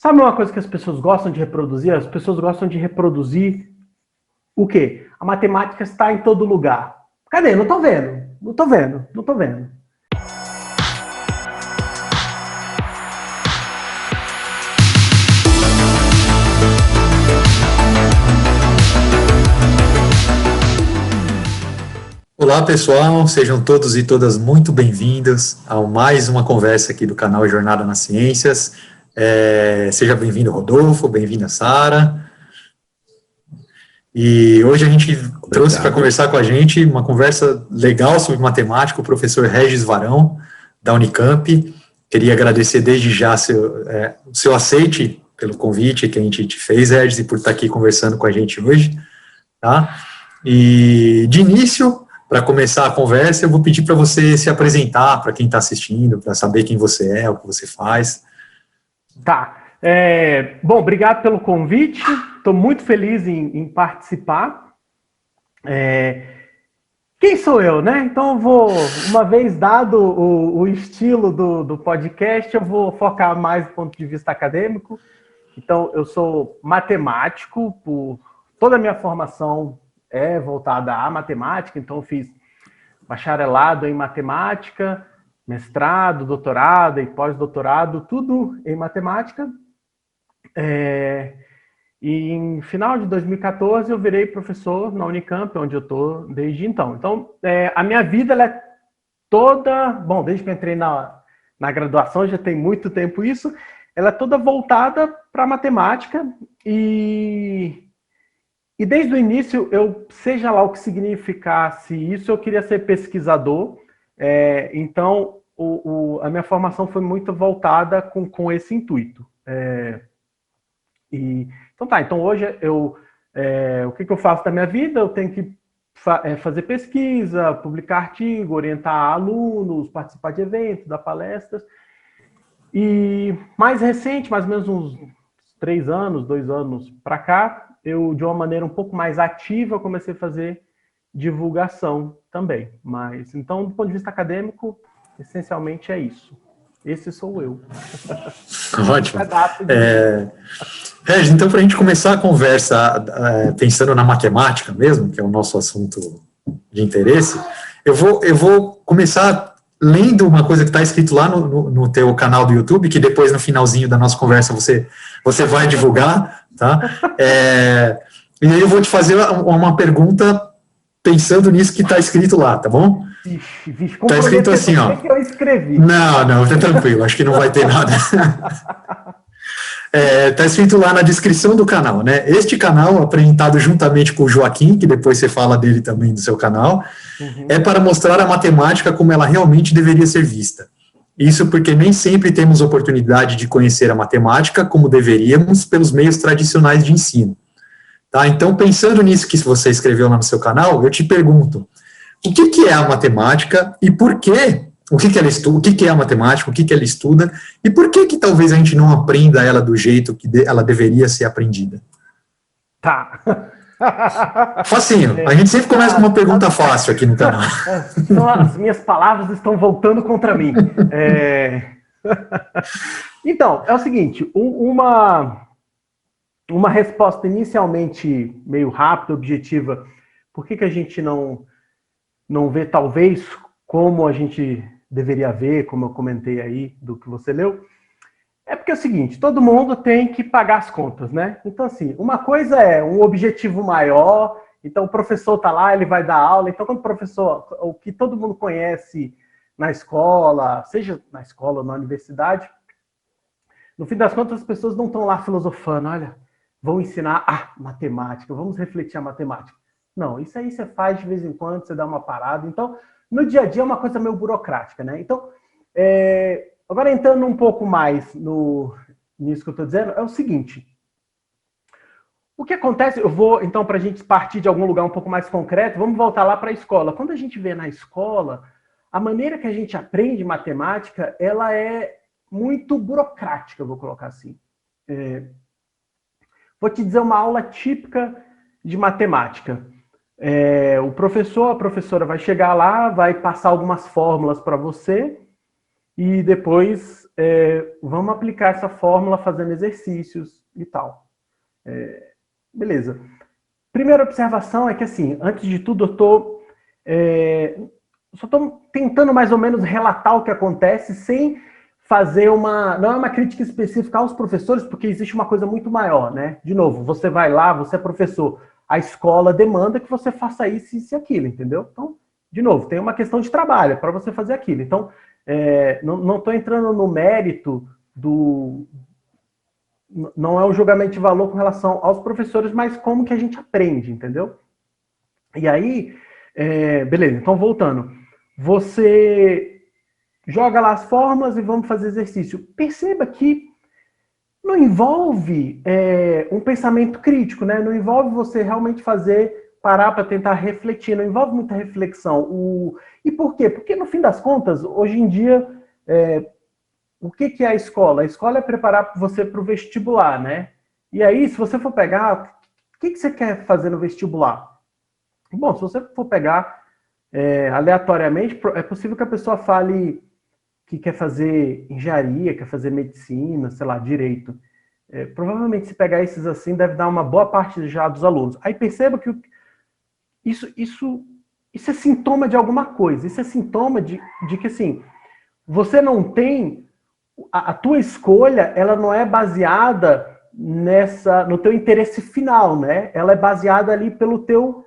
Sabe uma coisa que as pessoas gostam de reproduzir? As pessoas gostam de reproduzir o quê? A matemática está em todo lugar. Cadê? Não tô vendo. Não tô vendo. Não tô vendo. Olá pessoal, sejam todos e todas muito bem-vindos a mais uma conversa aqui do canal Jornada nas Ciências. Seja bem-vindo Rodolfo, bem-vinda Sara. E hoje a gente trouxe para conversar com a gente uma conversa legal sobre matemática, o professor Regis Varão, da Unicamp. Queria agradecer desde já o seu aceite pelo convite que a gente te fez, Regis, e por estar aqui conversando com a gente hoje. Tá? E de início, para começar a conversa, eu vou pedir para você se apresentar para quem está assistindo, para saber quem você é, o que você faz. Tá. Bom, obrigado pelo convite. Estou muito feliz em participar. Quem sou eu, né? Então, eu vou, uma vez dado o estilo do podcast, eu vou focar mais do ponto de vista acadêmico. Então, eu sou matemático, toda a minha formação é voltada à matemática, então eu fiz bacharelado em matemática, mestrado, doutorado e pós-doutorado, tudo em matemática. E em final de 2014 eu virei professor na Unicamp, onde eu estou desde então. Então, a minha vida ela é toda, bom, desde que eu entrei na graduação, já tem muito tempo isso, ela é toda voltada para matemática e desde o início, seja lá o que significasse isso, eu queria ser pesquisador. Então, a minha formação foi muito voltada com esse intuito. Então hoje, o que eu faço da minha vida? Eu tenho que fazer pesquisa, publicar artigo, orientar alunos, participar de eventos, dar palestras. E mais recente, mais ou menos uns 2 anos para cá, eu, de uma maneira um pouco mais ativa, comecei a fazer divulgação também. Mas, então, do ponto de vista acadêmico, essencialmente é isso. Esse sou eu. Ótimo. Regis, então, para a gente começar a conversa pensando na matemática mesmo, que é o nosso assunto de interesse, eu vou começar lendo uma coisa que está escrito lá no teu canal do YouTube, que depois, no finalzinho da nossa conversa, você vai divulgar, tá? E aí eu vou te fazer uma pergunta pensando nisso que está escrito lá, tá bom? Está escrito assim, ó. Que eu escrevi. Não, tá tranquilo, acho que não vai ter nada. Está escrito lá na descrição do canal, né? Este canal, apresentado juntamente com o Joaquim, que depois você fala dele também do seu canal, é para mostrar a matemática como ela realmente deveria ser vista. Isso porque nem sempre temos oportunidade de conhecer a matemática como deveríamos pelos meios tradicionais de ensino. Tá? Então, pensando nisso que você escreveu lá no seu canal, eu te pergunto, o que é a matemática e por quê? O que ela estuda, o que é a matemática, o que ela estuda, e por que talvez a gente não aprenda ela do jeito que ela deveria ser aprendida? Tá. Facinho. A gente sempre começa com uma pergunta fácil aqui no canal. Então, as minhas palavras estão voltando contra mim. Então, é o seguinte, uma resposta inicialmente meio rápida, objetiva, por que a gente não vê, talvez, como a gente deveria ver, como eu comentei aí do que você leu, é porque é o seguinte, todo mundo tem que pagar as contas, né? Então, assim, uma coisa é um objetivo maior, então o professor está lá, ele vai dar aula, então quando o professor, o que todo mundo conhece na escola, seja na escola ou na universidade, no fim das contas as pessoas não estão lá filosofando, olha, vão ensinar a matemática, vamos refletir a matemática. Não, isso aí você faz de vez em quando, você dá uma parada, então no dia a dia é uma coisa meio burocrática, né? Então, agora entrando um pouco mais nisso que eu estou dizendo, é o seguinte. O que acontece, eu vou, então, para a gente partir de algum lugar um pouco mais concreto, vamos voltar lá para a escola. Quando a gente vê na escola, a maneira que a gente aprende matemática, ela é muito burocrática, vou colocar assim. Vou te dizer uma aula típica de matemática. O professor, a professora vai chegar lá, vai passar algumas fórmulas para você, e depois vamos aplicar essa fórmula fazendo exercícios e tal. Beleza. Primeira observação é que, assim, antes de tudo, só estou tentando mais ou menos relatar o que acontece sem fazer não é uma crítica específica aos professores, porque existe uma coisa muito maior, né? De novo, você vai lá, você é professor, a escola demanda que você faça isso e aquilo, entendeu? Então, de novo, tem uma questão de trabalho para você fazer aquilo. Então, não estou entrando no mérito não é um julgamento de valor com relação aos professores, mas como que a gente aprende, entendeu? E aí, beleza, então voltando. Você joga lá as fórmulas e vamos fazer exercício. Perceba que não envolve um pensamento crítico, né? Não envolve você realmente parar para tentar refletir, não envolve muita reflexão. E por quê? Porque no fim das contas, hoje em dia, o que é a escola? A escola é preparar você para o vestibular, né? E aí, se você for pegar, o que você quer fazer no vestibular? Bom, se você for pegar aleatoriamente, é possível que a pessoa fale que quer fazer engenharia, quer fazer medicina, sei lá, direito. Provavelmente, se pegar esses assim, deve dar uma boa parte já dos alunos. Aí perceba que isso é sintoma de alguma coisa. Isso é sintoma de que, assim, você não tem... A tua escolha, ela não é baseada no teu interesse final, né? Ela é baseada ali pelo teu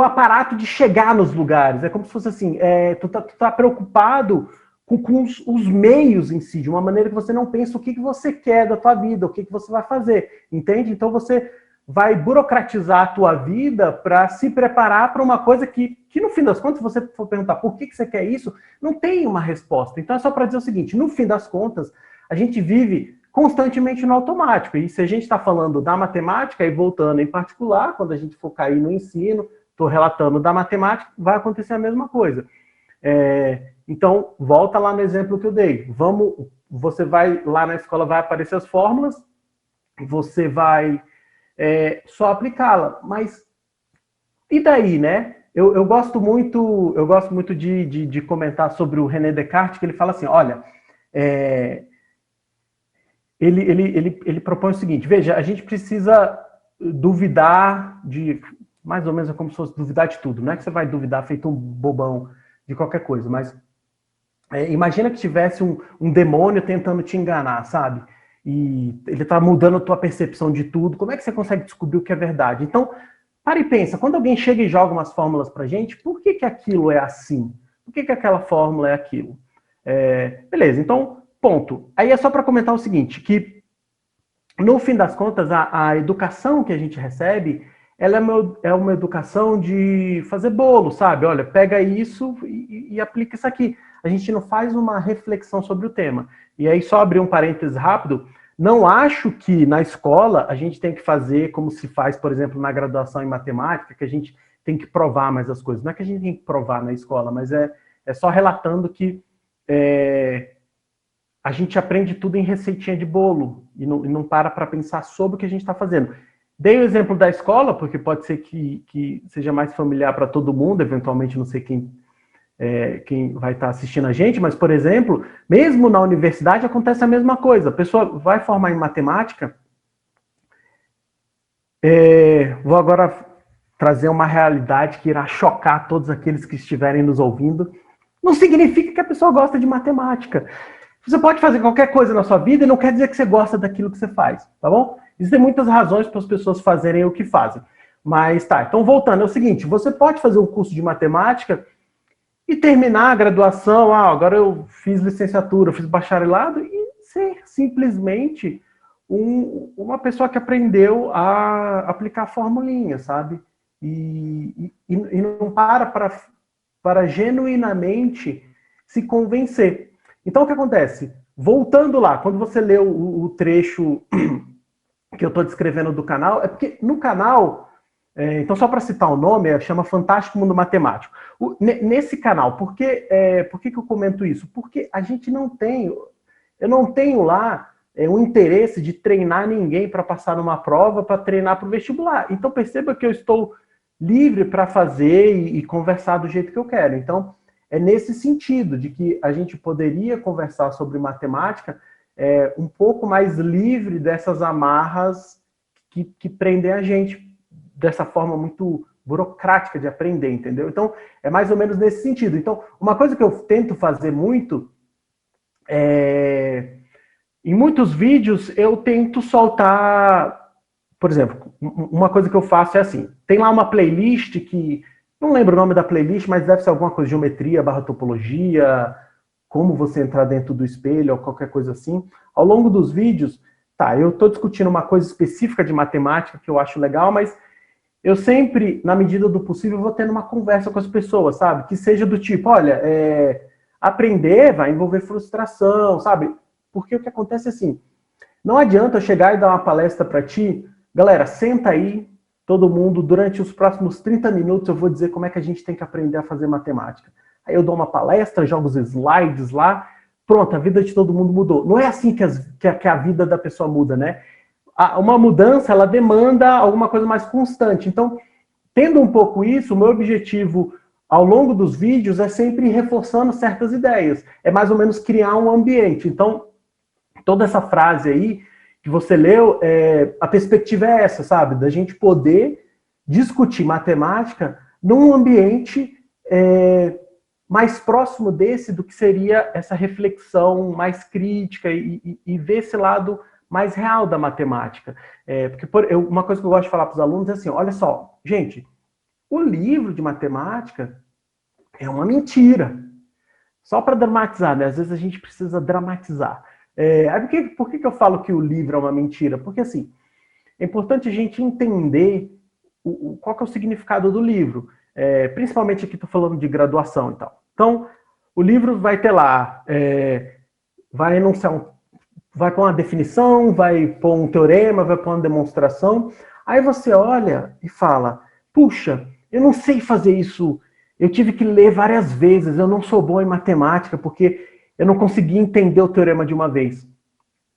aparato de chegar nos lugares. É como se fosse assim, tu tá preocupado com os meios em si, de uma maneira que você não pensa o que você quer da tua vida, o que você vai fazer, entende? Então você vai burocratizar a tua vida para se preparar para uma coisa que no fim das contas, se você for perguntar por que você quer isso, não tem uma resposta. Então é só para dizer o seguinte, no fim das contas, a gente vive constantemente no automático. E se a gente está falando da matemática, e voltando em particular, quando a gente for cair no ensino, estou relatando da matemática, vai acontecer a mesma coisa. Então, volta lá no exemplo que eu dei. Você vai lá na escola, vai aparecer as fórmulas, você vai só aplicá-la. Mas e daí, né? Eu gosto muito de comentar sobre o René Descartes, que ele fala assim, olha, ele propõe o seguinte, veja, a gente precisa duvidar mais ou menos é como se fosse duvidar de tudo, não é que você vai duvidar feito um bobão de qualquer coisa, mas imagina que tivesse um demônio tentando te enganar, sabe? E ele está mudando a tua percepção de tudo, como é que você consegue descobrir o que é verdade? Então, para e pensa, quando alguém chega e joga umas fórmulas pra gente, por que aquilo é assim? Por que aquela fórmula é aquilo? Beleza, então, ponto. Aí é só para comentar o seguinte, que no fim das contas, a educação que a gente recebe, ela é uma educação de fazer bolo, sabe? Olha, pega isso e aplica isso aqui. A gente não faz uma reflexão sobre o tema. E aí, só abrir um parênteses rápido, não acho que na escola a gente tem que fazer como se faz, por exemplo, na graduação em matemática, que a gente tem que provar mais as coisas. Não é que a gente tem que provar na escola, mas é só relatando que a gente aprende tudo em receitinha de bolo e não para pensar sobre o que a gente está fazendo. Dei o exemplo da escola, porque pode ser que seja mais familiar para todo mundo, eventualmente não sei quem vai estar assistindo a gente, mas, por exemplo, mesmo na universidade acontece a mesma coisa. A pessoa vai formar em matemática. Vou agora trazer uma realidade que irá chocar todos aqueles que estiverem nos ouvindo. Não significa que a pessoa gosta de matemática. Você pode fazer qualquer coisa na sua vida e não quer dizer que você gosta daquilo que você faz, tá bom? Existem muitas razões para as pessoas fazerem o que fazem. Mas tá, então voltando, é o seguinte, você pode fazer um curso de matemática e terminar a graduação, agora eu fiz licenciatura, eu fiz bacharelado, e ser simplesmente uma pessoa que aprendeu a aplicar formulinha, sabe? E não para genuinamente se convencer. Então, o que acontece? Voltando lá, quando você lê o trecho que eu estou descrevendo do canal, é porque no canal, então só para citar o nome, chama Fantástico Mundo Matemático. Nesse canal, por que eu comento isso? Porque a gente eu não tenho lá um interesse de treinar ninguém para passar numa prova, para treinar para o vestibular. Então perceba que eu estou livre para fazer e conversar do jeito que eu quero. Então, é nesse sentido, de que a gente poderia conversar sobre matemática um pouco mais livre dessas amarras que prendem a gente dessa forma muito burocrática de aprender, entendeu? Então, é mais ou menos nesse sentido. Então, uma coisa que eu tento fazer muito em muitos vídeos eu tento soltar, por exemplo, uma coisa que eu faço é assim, tem lá uma playlist que, não lembro o nome da playlist, mas deve ser alguma coisa, geometria, barra topologia, como você entrar dentro do espelho, ou qualquer coisa assim. Ao longo dos vídeos, tá, eu estou discutindo uma coisa específica de matemática que eu acho legal, mas eu sempre, na medida do possível, vou tendo uma conversa com as pessoas, sabe? Que seja do tipo, olha, aprender vai envolver frustração, sabe? Porque o que acontece é assim, não adianta eu chegar e dar uma palestra para ti, galera, senta aí, todo mundo, durante os próximos 30 minutos eu vou dizer como é que a gente tem que aprender a fazer matemática. Aí eu dou uma palestra, jogo os slides lá, pronto, a vida de todo mundo mudou. Não é assim que a vida da pessoa muda, né? Uma mudança, ela demanda alguma coisa mais constante. Então, tendo um pouco isso, o meu objetivo ao longo dos vídeos é sempre ir reforçando certas ideias. É mais ou menos criar um ambiente. Então, toda essa frase aí que você leu, a perspectiva é essa, sabe? Da gente poder discutir matemática num ambiente mais próximo desse do que seria essa reflexão mais crítica e ver esse lado mais real da matemática. Porque uma coisa que eu gosto de falar para os alunos é assim, olha só, gente, o livro de matemática é uma mentira. Só para dramatizar, né? Às vezes a gente precisa dramatizar. Por que eu falo que o livro é uma mentira? Porque, assim, é importante a gente entender qual que é o significado do livro. Principalmente aqui estou falando de graduação e tal. Então, o livro vai ter lá, vai enunciar vai pôr uma definição, vai pôr um teorema, vai pôr uma demonstração. Aí você olha e fala, puxa, eu não sei fazer isso, eu tive que ler várias vezes, eu não sou bom em matemática porque eu não consegui entender o teorema de uma vez.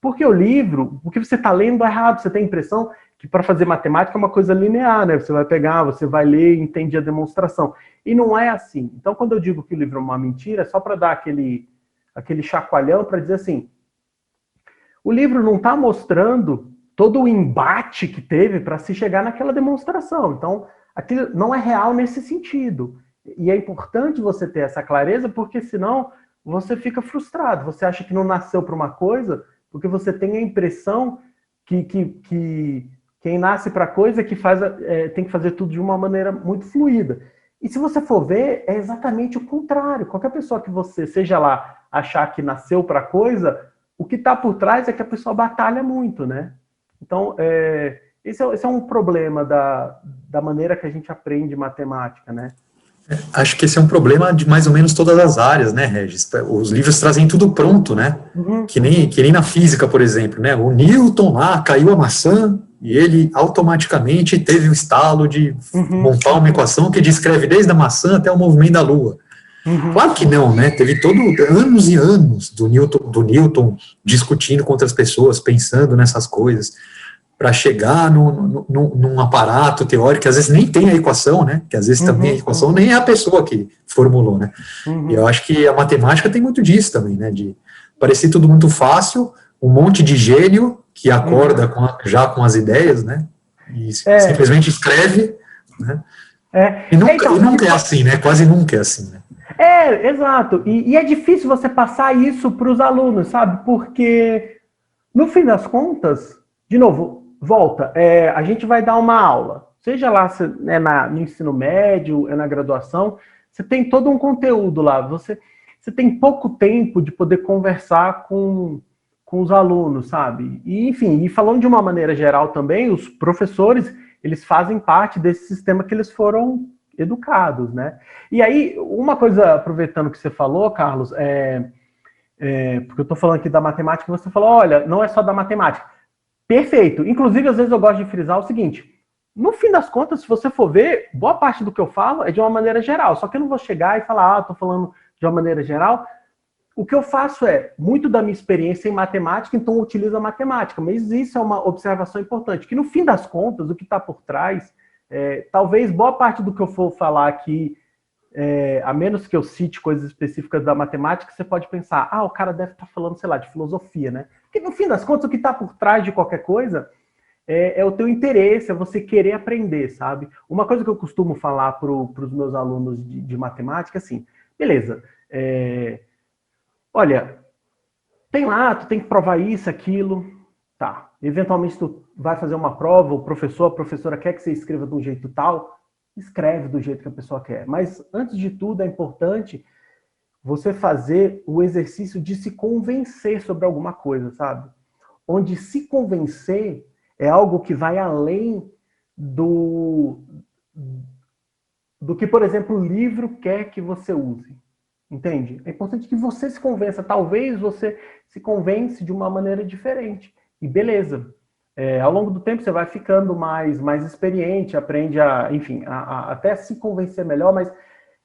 Porque o livro, o que você está lendo é errado, você tem a impressão que para fazer matemática é uma coisa linear, né? Você vai pegar, você vai ler e entende a demonstração. E não é assim. Então, quando eu digo que o livro é uma mentira, é só para dar aquele chacoalhão para dizer assim, o livro não está mostrando todo o embate que teve para se chegar naquela demonstração. Então, aquilo não é real nesse sentido. E é importante você ter essa clareza, porque senão você fica frustrado. Você acha que não nasceu para uma coisa, porque você tem a impressão que quem nasce para coisa tem que fazer tudo de uma maneira muito fluida. E se você for ver, é exatamente o contrário. Qualquer pessoa que você, seja lá, achar que nasceu para coisa, o que está por trás é que a pessoa batalha muito, né? Então, esse é um problema da maneira que a gente aprende matemática, né? Acho que esse é um problema de mais ou menos todas as áreas, né, Regis? Os livros trazem tudo pronto, né? Uhum. Que nem na física, por exemplo, né? O Newton lá caiu a maçã e ele automaticamente teve o estalo de montar uma equação que descreve desde a maçã até o movimento da Lua. Claro que não, né? Teve anos e anos do Newton discutindo com outras pessoas, pensando nessas coisas, para chegar num aparato teórico, que às vezes nem tem a equação, né? Que às vezes também a equação nem é a pessoa que formulou, né? E eu acho que a matemática tem muito disso também, né? De parecer tudo muito fácil, um monte de gênio que acorda já com as ideias, né? E simplesmente escreve, né? E nunca é assim, né? Quase nunca é assim, né? Exato. E é difícil você passar isso para os alunos, sabe? Porque, no fim das contas, de novo, volta, a gente vai dar uma aula, seja lá no ensino médio, na graduação, você tem todo um conteúdo lá, você tem pouco tempo de poder conversar com os alunos, sabe? E, enfim, e falando de uma maneira geral também, os professores, eles fazem parte desse sistema que eles foram educados, né? E aí, uma coisa, aproveitando que você falou, Carlos, porque eu estou falando aqui da matemática, você falou, olha, não é só da matemática. Perfeito. Inclusive, às vezes eu gosto de frisar o seguinte, no fim das contas, se você for ver, boa parte do que eu falo é de uma maneira geral, só que eu não vou chegar e falar, estou falando de uma maneira geral. O que eu faço muito da minha experiência em matemática, então eu utilizo a matemática, mas isso é uma observação importante, que no fim das contas, o que está por trás, talvez boa parte do que eu for falar aqui a menos que eu cite coisas específicas da matemática, você pode pensar, o cara deve estar falando, sei lá, de filosofia, né? Porque no fim das contas, o que está por trás de qualquer coisa é o teu interesse, é você querer aprender, sabe? Uma coisa que eu costumo falar para os meus alunos de matemática, assim, beleza, olha, tem lá, tu tem que provar isso, aquilo, tá. Eventualmente tu vai fazer uma prova, o professor, a professora quer que você escreva de um jeito tal, escreve do jeito que a pessoa quer. Mas, antes de tudo, é importante você fazer o exercício de se convencer sobre alguma coisa, sabe? Onde se convencer é algo que vai além do que, por exemplo, o livro quer que você use. Entende? É importante que você se convença. Talvez você se convence de uma maneira diferente. E beleza. Ao longo do tempo você vai ficando mais experiente, aprende enfim, até se convencer melhor, mas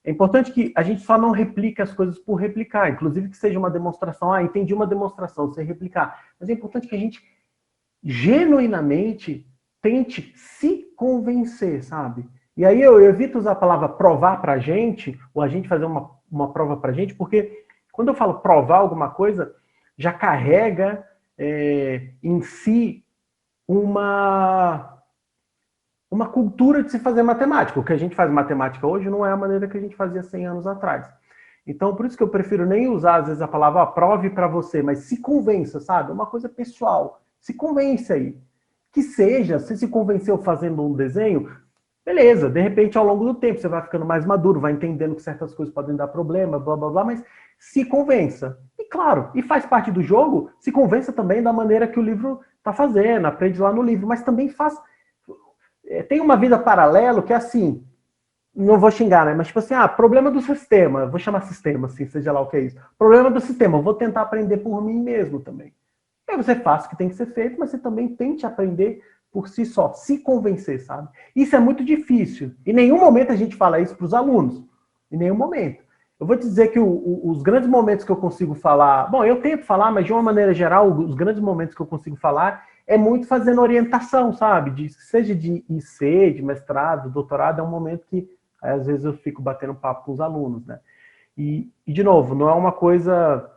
é importante que a gente só não replique as coisas por replicar, inclusive que seja uma demonstração, entendi uma demonstração, você replicar. Mas é importante que a gente genuinamente tente se convencer, sabe? E aí eu evito usar a palavra provar pra gente, ou a gente fazer uma prova pra gente, porque quando eu falo provar alguma coisa, já carrega em si uma cultura de se fazer matemática. O que a gente faz matemática hoje não é a maneira que a gente fazia 100 anos atrás. Então, por isso que eu prefiro nem usar, às vezes, a palavra prove para você, mas se convença, sabe? É uma coisa pessoal. Se convence aí. Que seja, se convenceu fazendo um desenho, beleza, de repente, ao longo do tempo, você vai ficando mais maduro, vai entendendo que certas coisas podem dar problema, blá, blá, blá, mas se convença. E claro, e faz parte do jogo, se convença também da maneira que o livro está fazendo, aprende lá no livro, mas também faz... Tem uma vida paralela que é assim, não vou xingar, né? Mas tipo assim, problema do sistema, vou chamar sistema, assim, seja lá o que é isso. Problema do sistema, eu vou tentar aprender por mim mesmo também. Aí você faz o que tem que ser feito, mas você também tente aprender por si só, se convencer, sabe? Isso é muito difícil. Em nenhum momento a gente fala isso para os alunos. Em nenhum momento. Eu vou te dizer que os grandes momentos que eu consigo falar... Bom, eu tento falar, mas de uma maneira geral, os grandes momentos que eu consigo falar é muito fazendo orientação, sabe? Seja de IC, de mestrado, doutorado, é um momento que às vezes eu fico batendo papo com os alunos, né? E de novo, não é uma coisa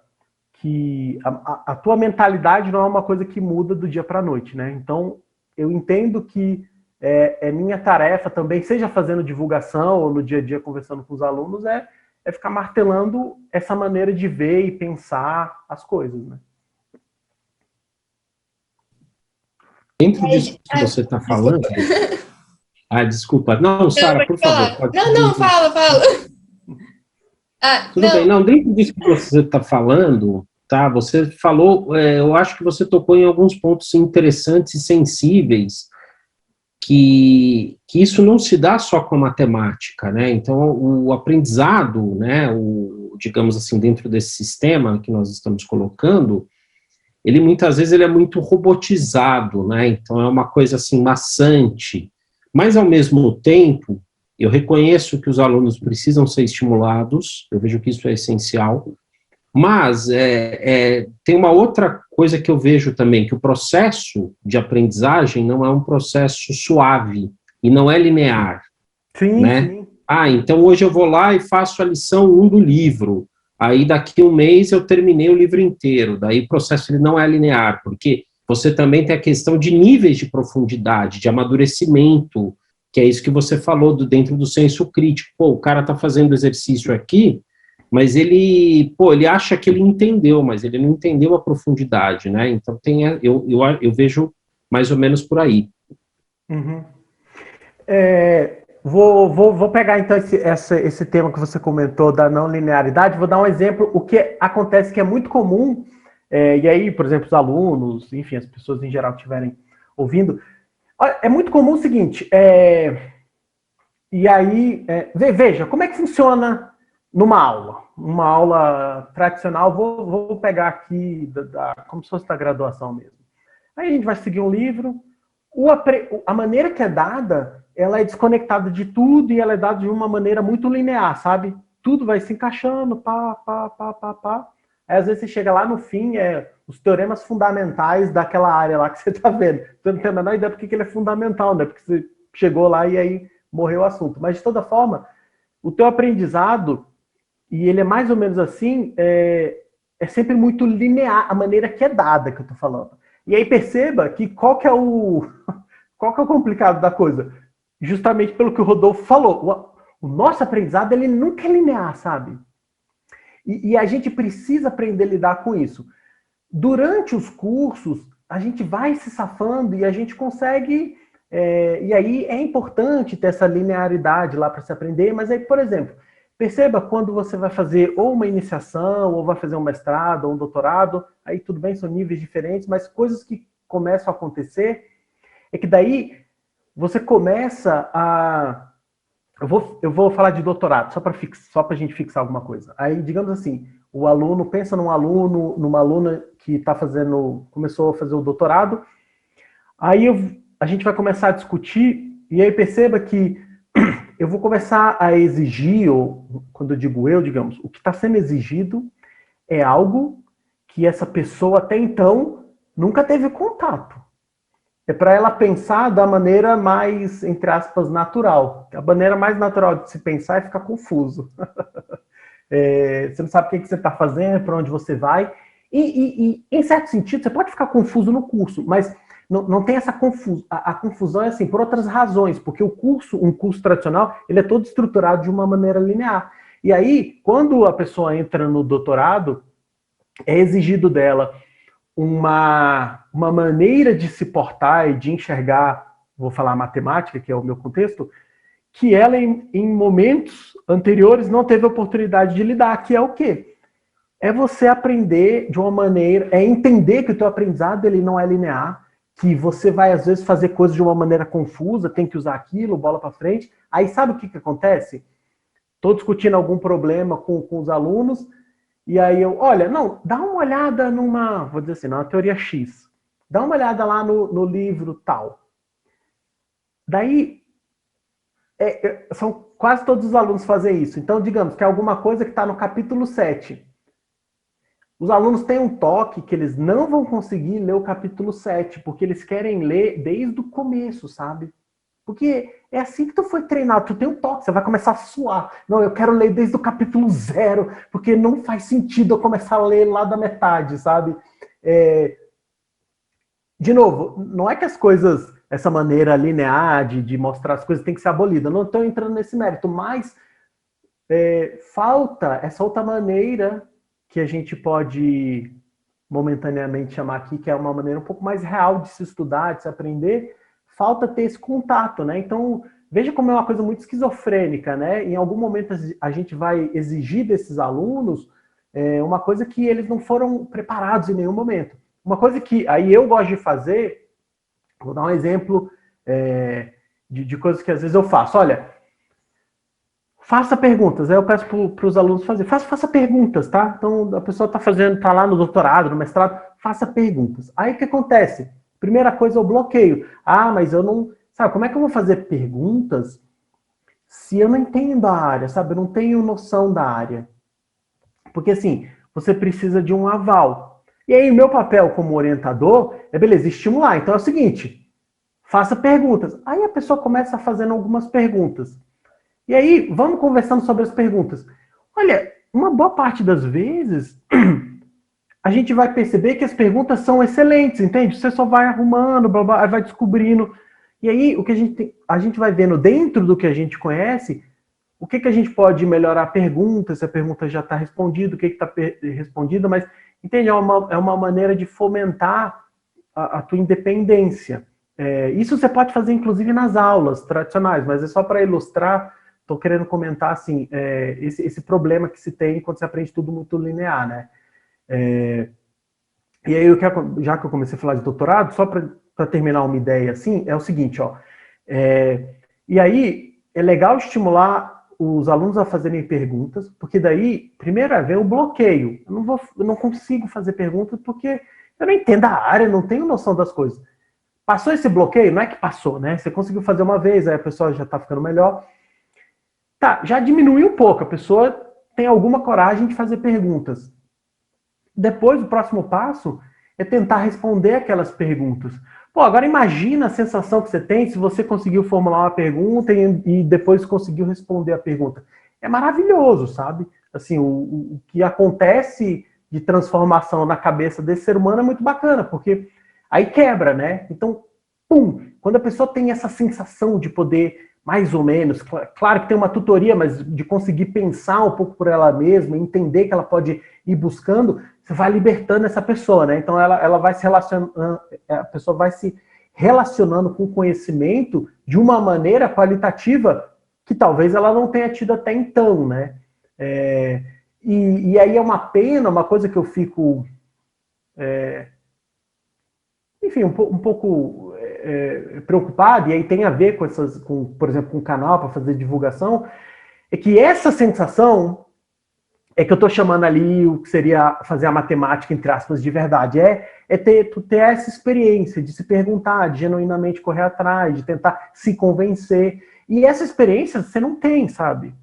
que... A tua mentalidade não é uma coisa que muda do dia para a noite, né? Então, eu entendo que é minha tarefa também, seja fazendo divulgação ou no dia a dia conversando com os alunos, é ficar martelando essa maneira de ver e pensar as coisas, né? Dentro disso que você está falando... desculpa. Não, Sara, por favor. Não, fala. Tudo bem. Não, dentro disso que você está falando, tá? Você falou, eu acho que você tocou em alguns pontos interessantes e sensíveis, que isso não se dá só com a matemática, né? Então, o aprendizado, né, digamos assim, dentro desse sistema que nós estamos colocando, ele muitas vezes ele é muito robotizado, né? Então, é uma coisa assim, maçante. Mas, ao mesmo tempo, eu reconheço que os alunos precisam ser estimulados, eu vejo que isso é essencial, mas tem uma outra coisa que eu vejo também, que o processo de aprendizagem não é um processo suave e não é linear. Sim, né? sim. Então hoje eu vou lá e faço a lição 1 do livro, aí daqui um mês eu terminei o livro inteiro, daí o processo ele não é linear, porque você também tem a questão de níveis de profundidade, de amadurecimento, que é isso que você falou dentro do senso crítico. O cara está fazendo exercício aqui, mas ele acha que ele entendeu, mas ele não entendeu a profundidade, né? Então, eu vejo mais ou menos por aí. Uhum. Vou pegar, então, esse tema que você comentou da não linearidade, vou dar um exemplo, o que acontece que é muito comum, e aí, por exemplo, os alunos, enfim, as pessoas em geral que estiverem ouvindo, é muito comum o seguinte, e aí, veja, como é que funciona numa aula? Uma aula tradicional, vou pegar aqui, como se fosse da graduação mesmo. Aí a gente vai seguir um livro, a maneira que é dada, ela é desconectada de tudo e ela é dada de uma maneira muito linear, sabe? Tudo vai se encaixando, pá. Aí, às vezes você chega lá no fim, os teoremas fundamentais daquela área lá que você está vendo. Você não tem a menor ideia porque ele é fundamental, né? Porque você chegou lá e aí morreu o assunto. Mas, de toda forma, o teu aprendizado, e ele é mais ou menos assim, é sempre muito linear, a maneira que é dada que eu tô falando. E aí perceba que qual que é o complicado da coisa? Justamente pelo que o Rodolfo falou. O nosso aprendizado, ele nunca é linear, sabe? E a gente precisa aprender a lidar com isso. Durante os cursos, a gente vai se safando e a gente consegue... e aí é importante ter essa linearidade lá para se aprender, mas aí, por exemplo, perceba quando você vai fazer ou uma iniciação, ou vai fazer um mestrado, ou um doutorado, aí tudo bem, são níveis diferentes, mas coisas que começam a acontecer é que daí você começa a... Eu vou falar de doutorado, só para a gente fixar alguma coisa. Aí, digamos assim, o aluno pensa numa aluna que começou a fazer o doutorado, aí a gente vai começar a discutir, e aí perceba que eu vou começar a exigir, ou quando eu digo digamos, o que está sendo exigido é algo que essa pessoa até então nunca teve contato. É para ela pensar da maneira mais, entre aspas, natural. A maneira mais natural de se pensar é ficar confuso. Você não sabe o que você está fazendo, para onde você vai. E, em certo sentido, você pode ficar confuso no curso, mas não tem essa confusão. A confusão é assim, por outras razões, porque um curso tradicional, ele é todo estruturado de uma maneira linear. E aí, quando a pessoa entra no doutorado, é exigido dela uma maneira de se portar e de enxergar, vou falar matemática, que é o meu contexto, que ela, em momentos anteriores, não teve oportunidade de lidar, que é o quê? É você aprender de uma maneira, é entender que o teu aprendizado ele não é linear, que você vai, às vezes, fazer coisas de uma maneira confusa, tem que usar aquilo, bola para frente. Aí sabe o que acontece? Estou discutindo algum problema com os alunos, e aí olha, não, dá uma olhada vou dizer assim, numa teoria X. Dá uma olhada lá no livro tal. Daí, são quase todos os alunos fazem isso. Então, digamos que é alguma coisa que está no capítulo 7. Os alunos têm um toque que eles não vão conseguir ler o capítulo 7, porque eles querem ler desde o começo, sabe? Porque é assim que tu foi treinado, tu tem um toque, você vai começar a suar. Não, eu quero ler desde o capítulo 0, porque não faz sentido eu começar a ler lá da metade, sabe? De novo, não é que as coisas, essa maneira linear de mostrar as coisas tem que ser abolida, não estou entrando nesse mérito, mas falta essa outra maneira que a gente pode momentaneamente chamar aqui, que é uma maneira um pouco mais real de se estudar, de se aprender, falta ter esse contato, né? Então, veja como é uma coisa muito esquizofrênica, né? Em algum momento a gente vai exigir desses alunos uma coisa que eles não foram preparados em nenhum momento. Uma coisa que aí eu gosto de fazer, vou dar um exemplo de coisas que às vezes eu faço. Olha, faça perguntas. Aí eu peço para os alunos fazer. Faça perguntas, tá? Então, a pessoa tá lá no doutorado, no mestrado, faça perguntas. Aí o que acontece? Primeira coisa é o bloqueio. Ah, mas eu não... Sabe, como é que eu vou fazer perguntas se eu não entendo a área, sabe? Eu não tenho noção da área. Porque, assim, você precisa de um aval. E aí, o meu papel como orientador é, beleza, estimular. Então, é o seguinte, faça perguntas. Aí a pessoa começa fazendo algumas perguntas. E aí, vamos conversando sobre as perguntas. Olha, uma boa parte das vezes, a gente vai perceber que as perguntas são excelentes, entende? Você só vai arrumando, blá, blá, vai descobrindo. E aí, o que a gente vai vendo dentro do que a gente conhece, o que a gente pode melhorar a pergunta, se a pergunta já está respondida, o que está respondido, mas, entende? É uma maneira de fomentar a tua independência. Isso você pode fazer, inclusive, nas aulas tradicionais, mas é só para ilustrar. Estou querendo comentar assim, esse problema que se tem quando você aprende tudo muito linear, né? E aí, já que eu comecei a falar de doutorado, só para terminar uma ideia assim, é o seguinte, ó. E aí, é legal estimular os alunos a fazerem perguntas, porque daí, primeiro vem o bloqueio. Eu não consigo fazer perguntas porque eu não entendo a área, não tenho noção das coisas. Passou esse bloqueio? Não é que passou, né? Você conseguiu fazer uma vez, aí a pessoa já está ficando melhor. Tá, já diminuiu um pouco, a pessoa tem alguma coragem de fazer perguntas. Depois, o próximo passo é tentar responder aquelas perguntas. Pô, agora imagina a sensação que você tem se você conseguiu formular uma pergunta e depois conseguiu responder a pergunta. é maravilhoso, sabe? Assim, o que acontece de transformação na cabeça desse ser humano é muito bacana, porque aí quebra, né? Então, pum, quando a pessoa tem essa sensação de poder, mais ou menos, claro que tem uma tutoria, mas de conseguir pensar um pouco por ela mesma, entender que ela pode ir buscando, você vai libertando essa pessoa, né? Então ela vai se relacionando, a pessoa vai se relacionando com o conhecimento de uma maneira qualitativa que talvez ela não tenha tido até então, né? E aí é uma pena, uma coisa que eu fico, enfim, um pouco preocupado, e aí tem a ver por exemplo, com o canal para fazer divulgação, é que essa sensação é que eu estou chamando ali o que seria fazer a matemática, entre aspas, de verdade. Tu ter essa experiência de se perguntar, de genuinamente correr atrás, de tentar se convencer. E essa experiência você não tem, sabe?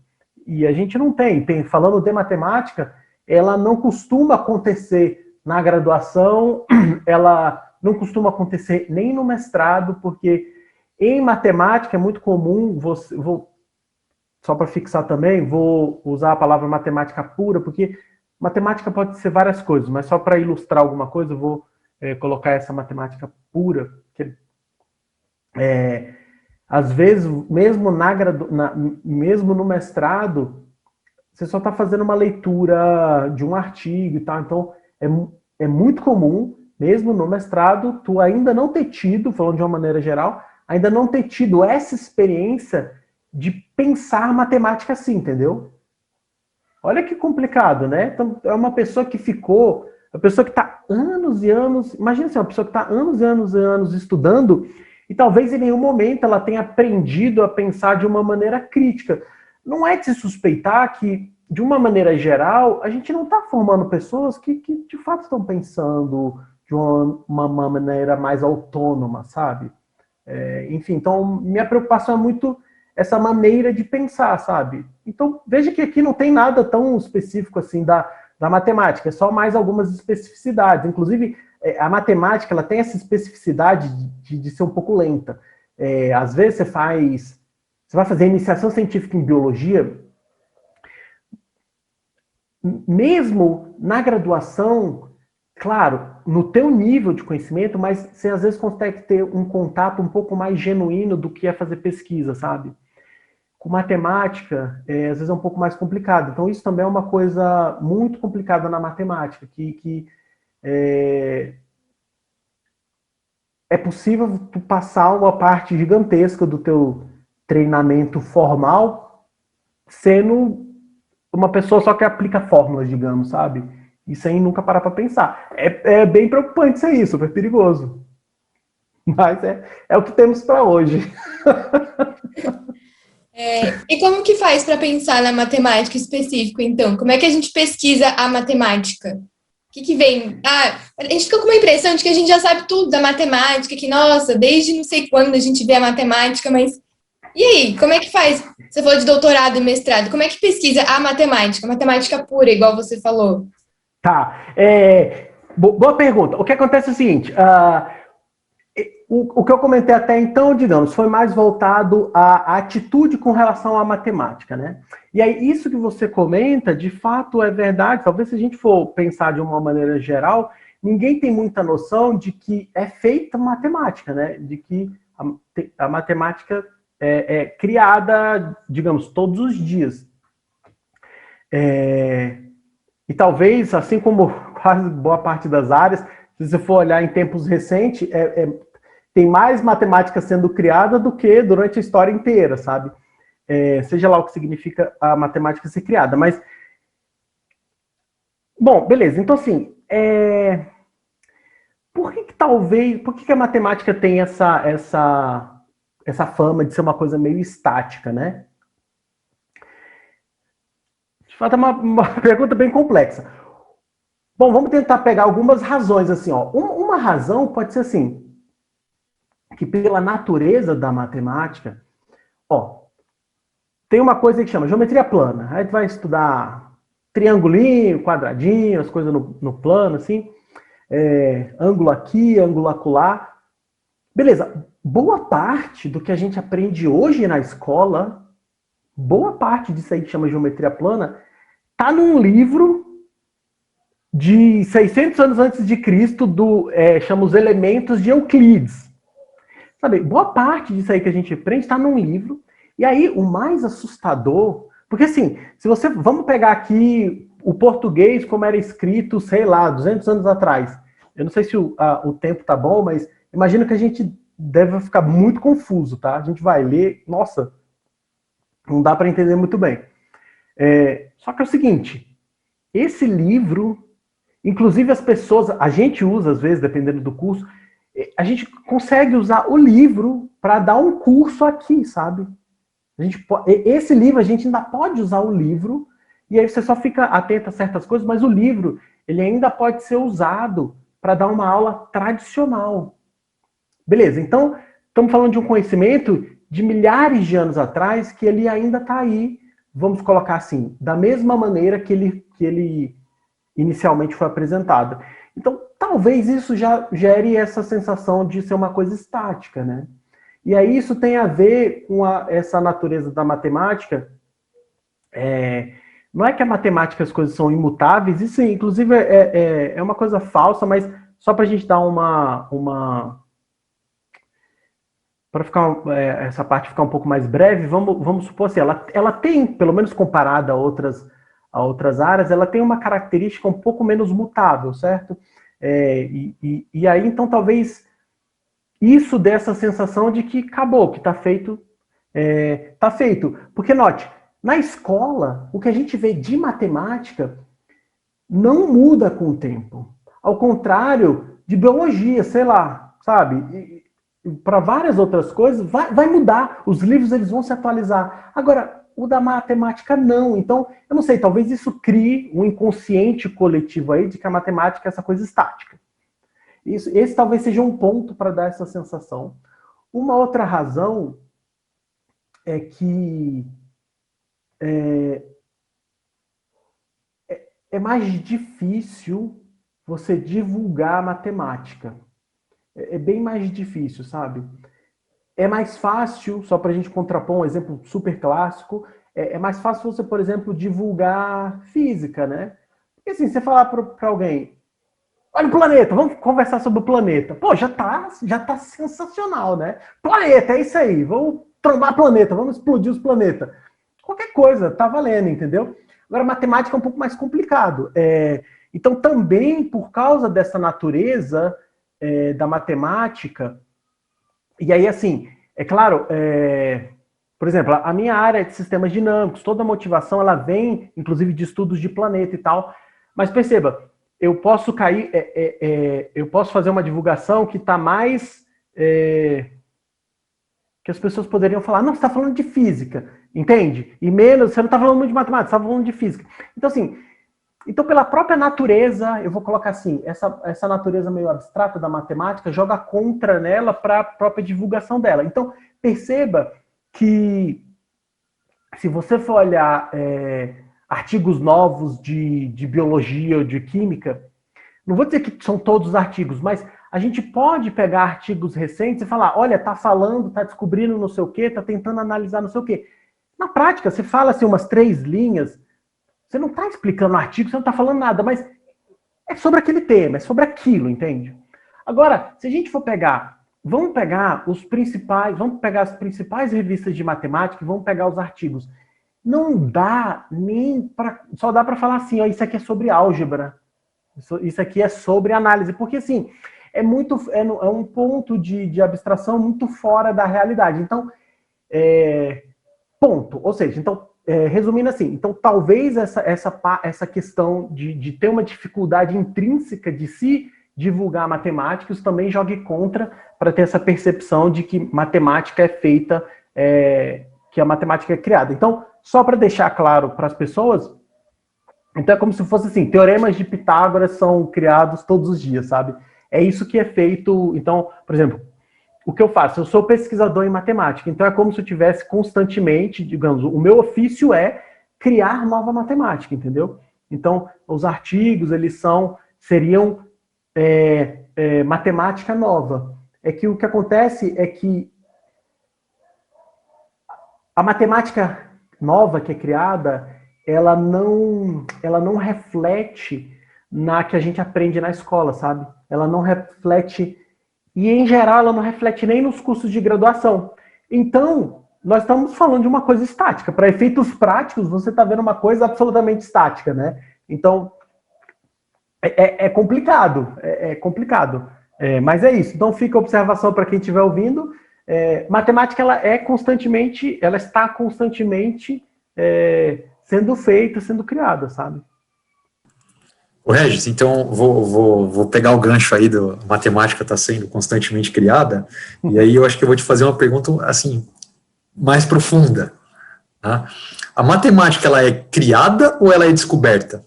E a gente não tem. Falando de matemática, ela não costuma acontecer na graduação, ela não costuma acontecer nem no mestrado, porque em matemática é muito comum, só para fixar também, vou usar a palavra matemática pura, porque matemática pode ser várias coisas, mas só para ilustrar alguma coisa, eu vou colocar essa matemática pura, que às vezes, mesmo mesmo no mestrado, você só está fazendo uma leitura de um artigo e tal, então é muito comum, mesmo no mestrado, tu ainda não ter tido, falando de uma maneira geral, ainda não ter tido essa experiência de pensar matemática assim, entendeu? Olha que complicado, né? Então, é uma pessoa que está anos e anos, imagina assim, uma pessoa que está anos e anos e anos estudando, e talvez em nenhum momento ela tenha aprendido a pensar de uma maneira crítica. Não é de se suspeitar que, de uma maneira geral, a gente não está formando pessoas que de fato estão pensando de uma maneira mais autônoma, sabe? Enfim, então minha preocupação é muito essa maneira de pensar, sabe? Então, veja que aqui não tem nada tão específico assim da matemática, é só mais algumas especificidades. Inclusive, a matemática ela tem essa especificidade de ser um pouco lenta. Às vezes você vai fazer iniciação científica em biologia, mesmo na graduação, claro, no teu nível de conhecimento, mas você às vezes consegue ter um contato um pouco mais genuíno do que é fazer pesquisa, sabe? Com matemática, às vezes é um pouco mais complicado. Então, isso também é uma coisa muito complicada na matemática, que é possível tu passar uma parte gigantesca do teu treinamento formal sendo uma pessoa só que aplica fórmulas, digamos, sabe? E sem nunca parar para pensar. É bem preocupante ser isso, super perigoso. Mas é o que temos para hoje. E como que faz para pensar na matemática específica, então? Como é que a gente pesquisa a matemática? O que vem? A gente fica com uma impressão de que a gente já sabe tudo da matemática, que, nossa, desde não sei quando a gente vê a matemática, mas... E aí, como é que faz? Você falou de doutorado e mestrado. Como é que pesquisa a matemática pura, igual você falou? Tá. Boa pergunta. O que acontece é o seguinte... O que eu comentei até então, digamos, foi mais voltado à atitude com relação à matemática, né? E aí, isso que você comenta, de fato, é verdade. Talvez se a gente for pensar de uma maneira geral, ninguém tem muita noção de que é feita matemática, né? De que a matemática é criada, digamos, todos os dias. E talvez, assim como quase boa parte das áreas, se você for olhar em tempos recentes, tem mais matemática sendo criada do que durante a história inteira, sabe? Seja lá o que significa a matemática ser criada. Mas, bom, beleza. Então, assim, por que a matemática tem essa fama de ser uma coisa meio estática, né? De fato, é uma pergunta bem complexa. Bom, vamos tentar pegar algumas razões, assim, ó. Uma razão pode ser assim, que pela natureza da matemática, tem uma coisa que chama geometria plana. Aí tu vai estudar triangulinho, quadradinho, as coisas no plano, assim. Ângulo aqui, ângulo acolá. Beleza. Boa parte do que a gente aprende hoje na escola, boa parte disso aí que chama geometria plana está num livro de 600 anos antes de Cristo, chama Os Elementos de Euclides. Sabe, boa parte disso aí que a gente aprende está num livro. E aí, o mais assustador... Porque assim, vamos pegar aqui o português como era escrito, sei lá, 200 anos atrás. Eu não sei se o tempo tá bom, mas imagino que a gente deve ficar muito confuso, tá? A gente vai ler, nossa, não dá para entender muito bem. Só que é o seguinte, esse livro, inclusive as pessoas, a gente usa às vezes, dependendo do curso, a gente consegue usar o livro para dar um curso aqui, sabe? Esse livro, a gente ainda pode usar o livro, e aí você só fica atento a certas coisas, mas o livro, ele ainda pode ser usado para dar uma aula tradicional. Beleza, então, estamos falando de um conhecimento de milhares de anos atrás, que ele ainda está aí, vamos colocar assim, da mesma maneira que ele inicialmente foi apresentado. Então, talvez isso já gere essa sensação de ser uma coisa estática, né? E aí isso tem a ver com essa natureza da matemática. Não é que a matemática as coisas são imutáveis, isso inclusive é uma coisa falsa, mas só para a gente dar para ficar essa parte ficar um pouco mais breve, vamos supor assim, ela tem, pelo menos comparada a outras áreas, ela tem uma característica um pouco menos mutável, certo? E aí, então, talvez isso dê essa sensação de que acabou, que está feito, tá feito. Porque, note, na escola, o que a gente vê de matemática não muda com o tempo. Ao contrário de biologia, sei lá, sabe? Para várias outras coisas, vai mudar. Os livros eles vão se atualizar. Agora, o da matemática não. Então, eu não sei, talvez isso crie um inconsciente coletivo aí de que a matemática é essa coisa estática. Esse talvez seja um ponto para dar essa sensação. Uma outra razão é que é mais difícil você divulgar a matemática. É bem mais difícil, sabe? É mais fácil, só para a gente contrapor um exemplo super clássico, é mais fácil você, por exemplo, divulgar física, né? Porque assim, você falar para alguém, olha o planeta, vamos conversar sobre o planeta. Pô, já tá sensacional, né? Planeta, é isso aí, vamos trombar planeta, vamos explodir os planetas. Qualquer coisa, tá valendo, entendeu? Agora, matemática é um pouco mais complicado. Então, também, por causa dessa natureza da matemática, e aí, assim, é claro, por exemplo, a minha área é de sistemas dinâmicos, toda a motivação, ela vem, inclusive, de estudos de planeta e tal, mas perceba, eu posso eu posso fazer uma divulgação que está mais... que as pessoas poderiam falar, não, você está falando de física, entende? E menos, você não está falando muito de matemática, você está falando de física. Então, assim, pela própria natureza, eu vou colocar assim, essa natureza meio abstrata da matemática joga contra nela para a própria divulgação dela. Então, perceba que se você for olhar artigos novos de biologia ou de química, não vou dizer que são todos os artigos, mas a gente pode pegar artigos recentes e falar, olha, tá falando, tá descobrindo não sei o quê, tá tentando analisar não sei o quê. Na prática, você fala assim umas 3 linhas, você não está explicando o artigo, você não está falando nada, mas é sobre aquele tema, é sobre aquilo, entende? Agora, se a gente for pegar, vamos pegar as principais revistas de matemática e vamos pegar os artigos. Não dá nem para... Só dá para falar assim, ó, isso aqui é sobre álgebra, isso aqui é sobre análise, porque assim, é um ponto de abstração muito fora da realidade. Então, ponto. Ou seja, então, resumindo assim, então talvez essa questão de ter uma dificuldade intrínseca de se divulgar matemáticos também jogue contra para ter essa percepção de que matemática é feita, que a matemática é criada. Então, só para deixar claro para as pessoas, então é como se fosse assim, teoremas de Pitágoras são criados todos os dias, sabe? É isso que é feito. Então, por exemplo, o que eu faço? Eu sou pesquisador em matemática, então é como se eu tivesse constantemente, digamos, o meu ofício é criar nova matemática, entendeu? Então, os artigos, eles seriam matemática nova. É que o que acontece é que a matemática, nova que é criada, ela não reflete na que a gente aprende na escola, sabe? Ela não reflete, e em geral ela não reflete nem nos cursos de graduação. Então, nós estamos falando de uma coisa estática. Para efeitos práticos, você está vendo uma coisa absolutamente estática, né? Então, é complicado, complicado. Mas é isso. Então, fica a observação para quem estiver ouvindo. Matemática, ela está constantemente sendo feita, sendo criada, sabe? Ô, Regis, então vou pegar o gancho aí do matemática está sendo constantemente criada, e aí eu acho que eu vou te fazer uma pergunta, assim, mais profunda. Tá? A matemática, ela é criada ou ela é descoberta?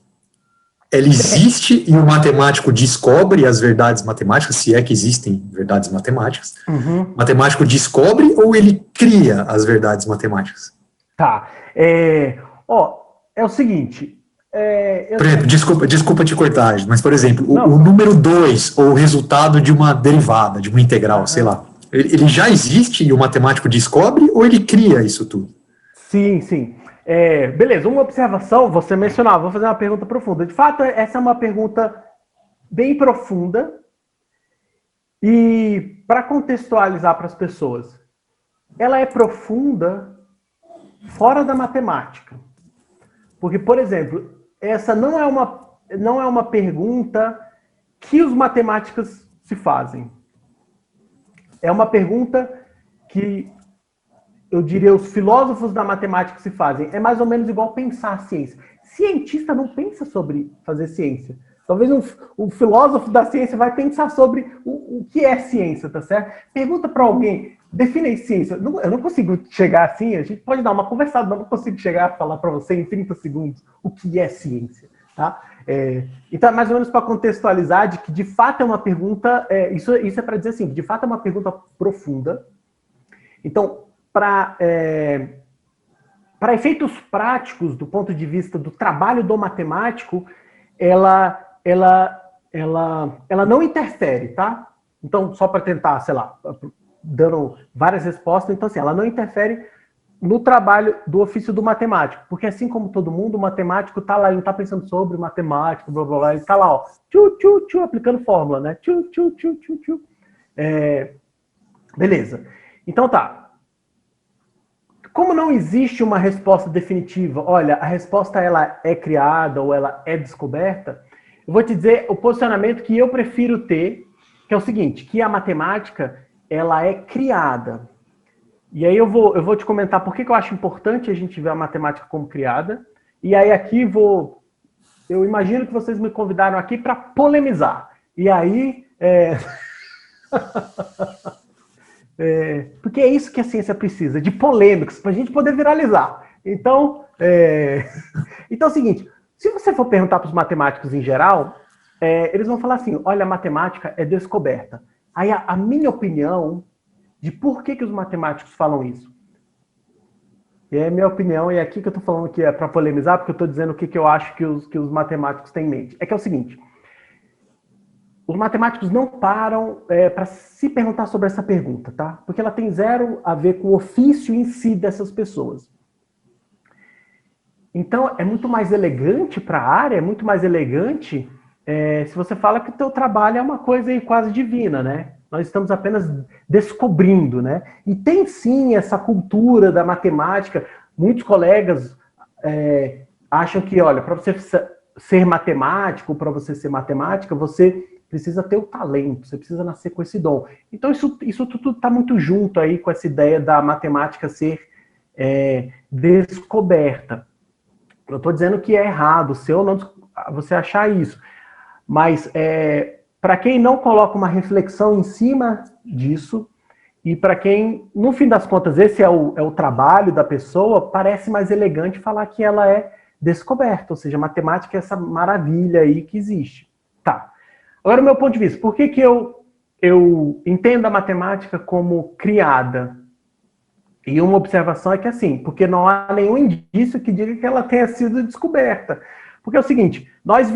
Ela existe e o matemático descobre as verdades matemáticas, se é que existem verdades matemáticas. O matemático descobre ou ele cria as verdades matemáticas? Tá. É o seguinte... Por exemplo, desculpa te cortar, mas, por exemplo, o número 2, ou o resultado de uma derivada, de uma integral, sei lá, ele já existe e o matemático descobre ou ele cria isso tudo? Sim, sim. Beleza, uma observação, você mencionava, vou fazer uma pergunta profunda. De fato, essa é uma pergunta bem profunda e, para contextualizar para as pessoas, ela é profunda fora da matemática. Porque, por exemplo, essa não é uma pergunta que os matemáticos se fazem. É uma pergunta que, eu diria, os filósofos da matemática se fazem. É mais ou menos igual pensar a ciência. Cientista não pensa sobre fazer ciência. Talvez um filósofo da ciência vai pensar sobre o que é ciência, tá certo? Pergunta para alguém, define ciência. Eu não consigo chegar assim, a gente pode dar uma conversada, mas não consigo chegar a falar para você em 30 segundos o que é ciência, tá? Então, é mais ou menos para contextualizar de que, de fato, é uma pergunta... Isso é para dizer assim, de fato, é uma pergunta profunda. Então, para efeitos práticos, do ponto de vista do trabalho do matemático, ela não interfere, tá? Então, só para tentar, sei lá, dando várias respostas, então, assim, ela não interfere no trabalho do ofício do matemático, porque assim como todo mundo, o matemático está lá, ele não está pensando sobre matemática, blá, blá, blá, ele está lá, ó, aplicando fórmula, né? Beleza. Então, tá. Como não existe uma resposta definitiva, olha, a resposta ela é criada ou ela é descoberta, eu vou te dizer o posicionamento que eu prefiro ter, que é o seguinte, que a matemática, ela é criada. E aí eu vou te comentar por que eu acho importante a gente ver a matemática como criada, e aí aqui eu imagino que vocês me convidaram aqui para polemizar. E aí... porque é isso que a ciência precisa, de polêmicas, para a gente poder viralizar. Então, então é o seguinte, se você for perguntar para os matemáticos em geral, eles vão falar assim, olha, a matemática é descoberta. Aí a minha opinião de por que os matemáticos falam isso. E é a minha opinião, e é aqui que eu estou falando que é para polemizar, porque eu estou dizendo o que eu acho que os matemáticos têm em mente. É que é o seguinte, os matemáticos não param para se perguntar sobre essa pergunta, tá? Porque ela tem zero a ver com o ofício em si dessas pessoas. Então, é muito mais elegante para a área, é muito mais elegante se você fala que o teu trabalho é uma coisa aí quase divina, né? Nós estamos apenas descobrindo, né? E tem sim essa cultura da matemática. Muitos colegas acham que, olha, para você ser matemático, para você ser matemática, você precisa ter o talento, você precisa nascer com esse dom. Então, isso tudo está muito junto aí com essa ideia da matemática ser descoberta. Eu estou dizendo que é errado, se eu não você achar isso. Mas, para quem não coloca uma reflexão em cima disso, e para quem, no fim das contas, esse é o trabalho da pessoa, parece mais elegante falar que ela é descoberta, ou seja, matemática é essa maravilha aí que existe. Tá. Agora, o meu ponto de vista, por que eu entendo a matemática como criada? E uma observação é que assim, porque não há nenhum indício que diga que ela tenha sido descoberta. Porque é o seguinte, nós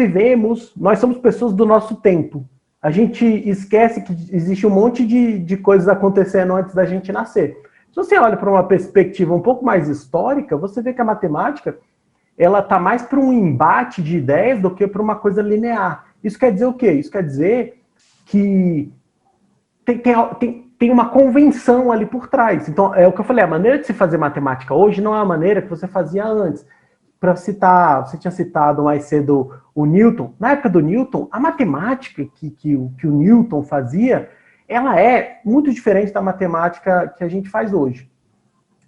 somos pessoas do nosso tempo. A gente esquece que existe um monte de coisas acontecendo antes da gente nascer. Se você olha para uma perspectiva um pouco mais histórica, você vê que a matemática ela está mais para um embate de ideias do que para uma coisa linear. Isso quer dizer o quê? Isso quer dizer que tem uma convenção ali por trás. Então, é o que eu falei, a maneira de se fazer matemática hoje não é a maneira que você fazia antes. Para citar, você tinha citado mais cedo o Newton. Na época do Newton, a matemática que o Newton fazia, ela é muito diferente da matemática que a gente faz hoje.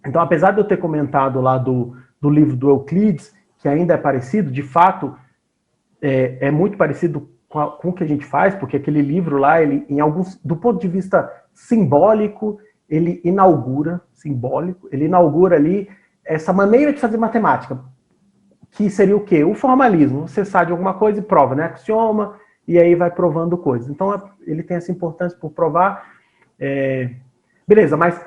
Então, apesar de eu ter comentado lá do livro do Euclides, que ainda é parecido, de fato, é muito parecido com o que a gente faz, porque aquele livro lá, ele, do ponto de vista simbólico, ele inaugura ali essa maneira de fazer matemática, que seria o quê? O formalismo. Você sabe de alguma coisa e prova, né? Axioma, e aí vai provando coisas. Então, ele tem essa importância por provar. Beleza, mas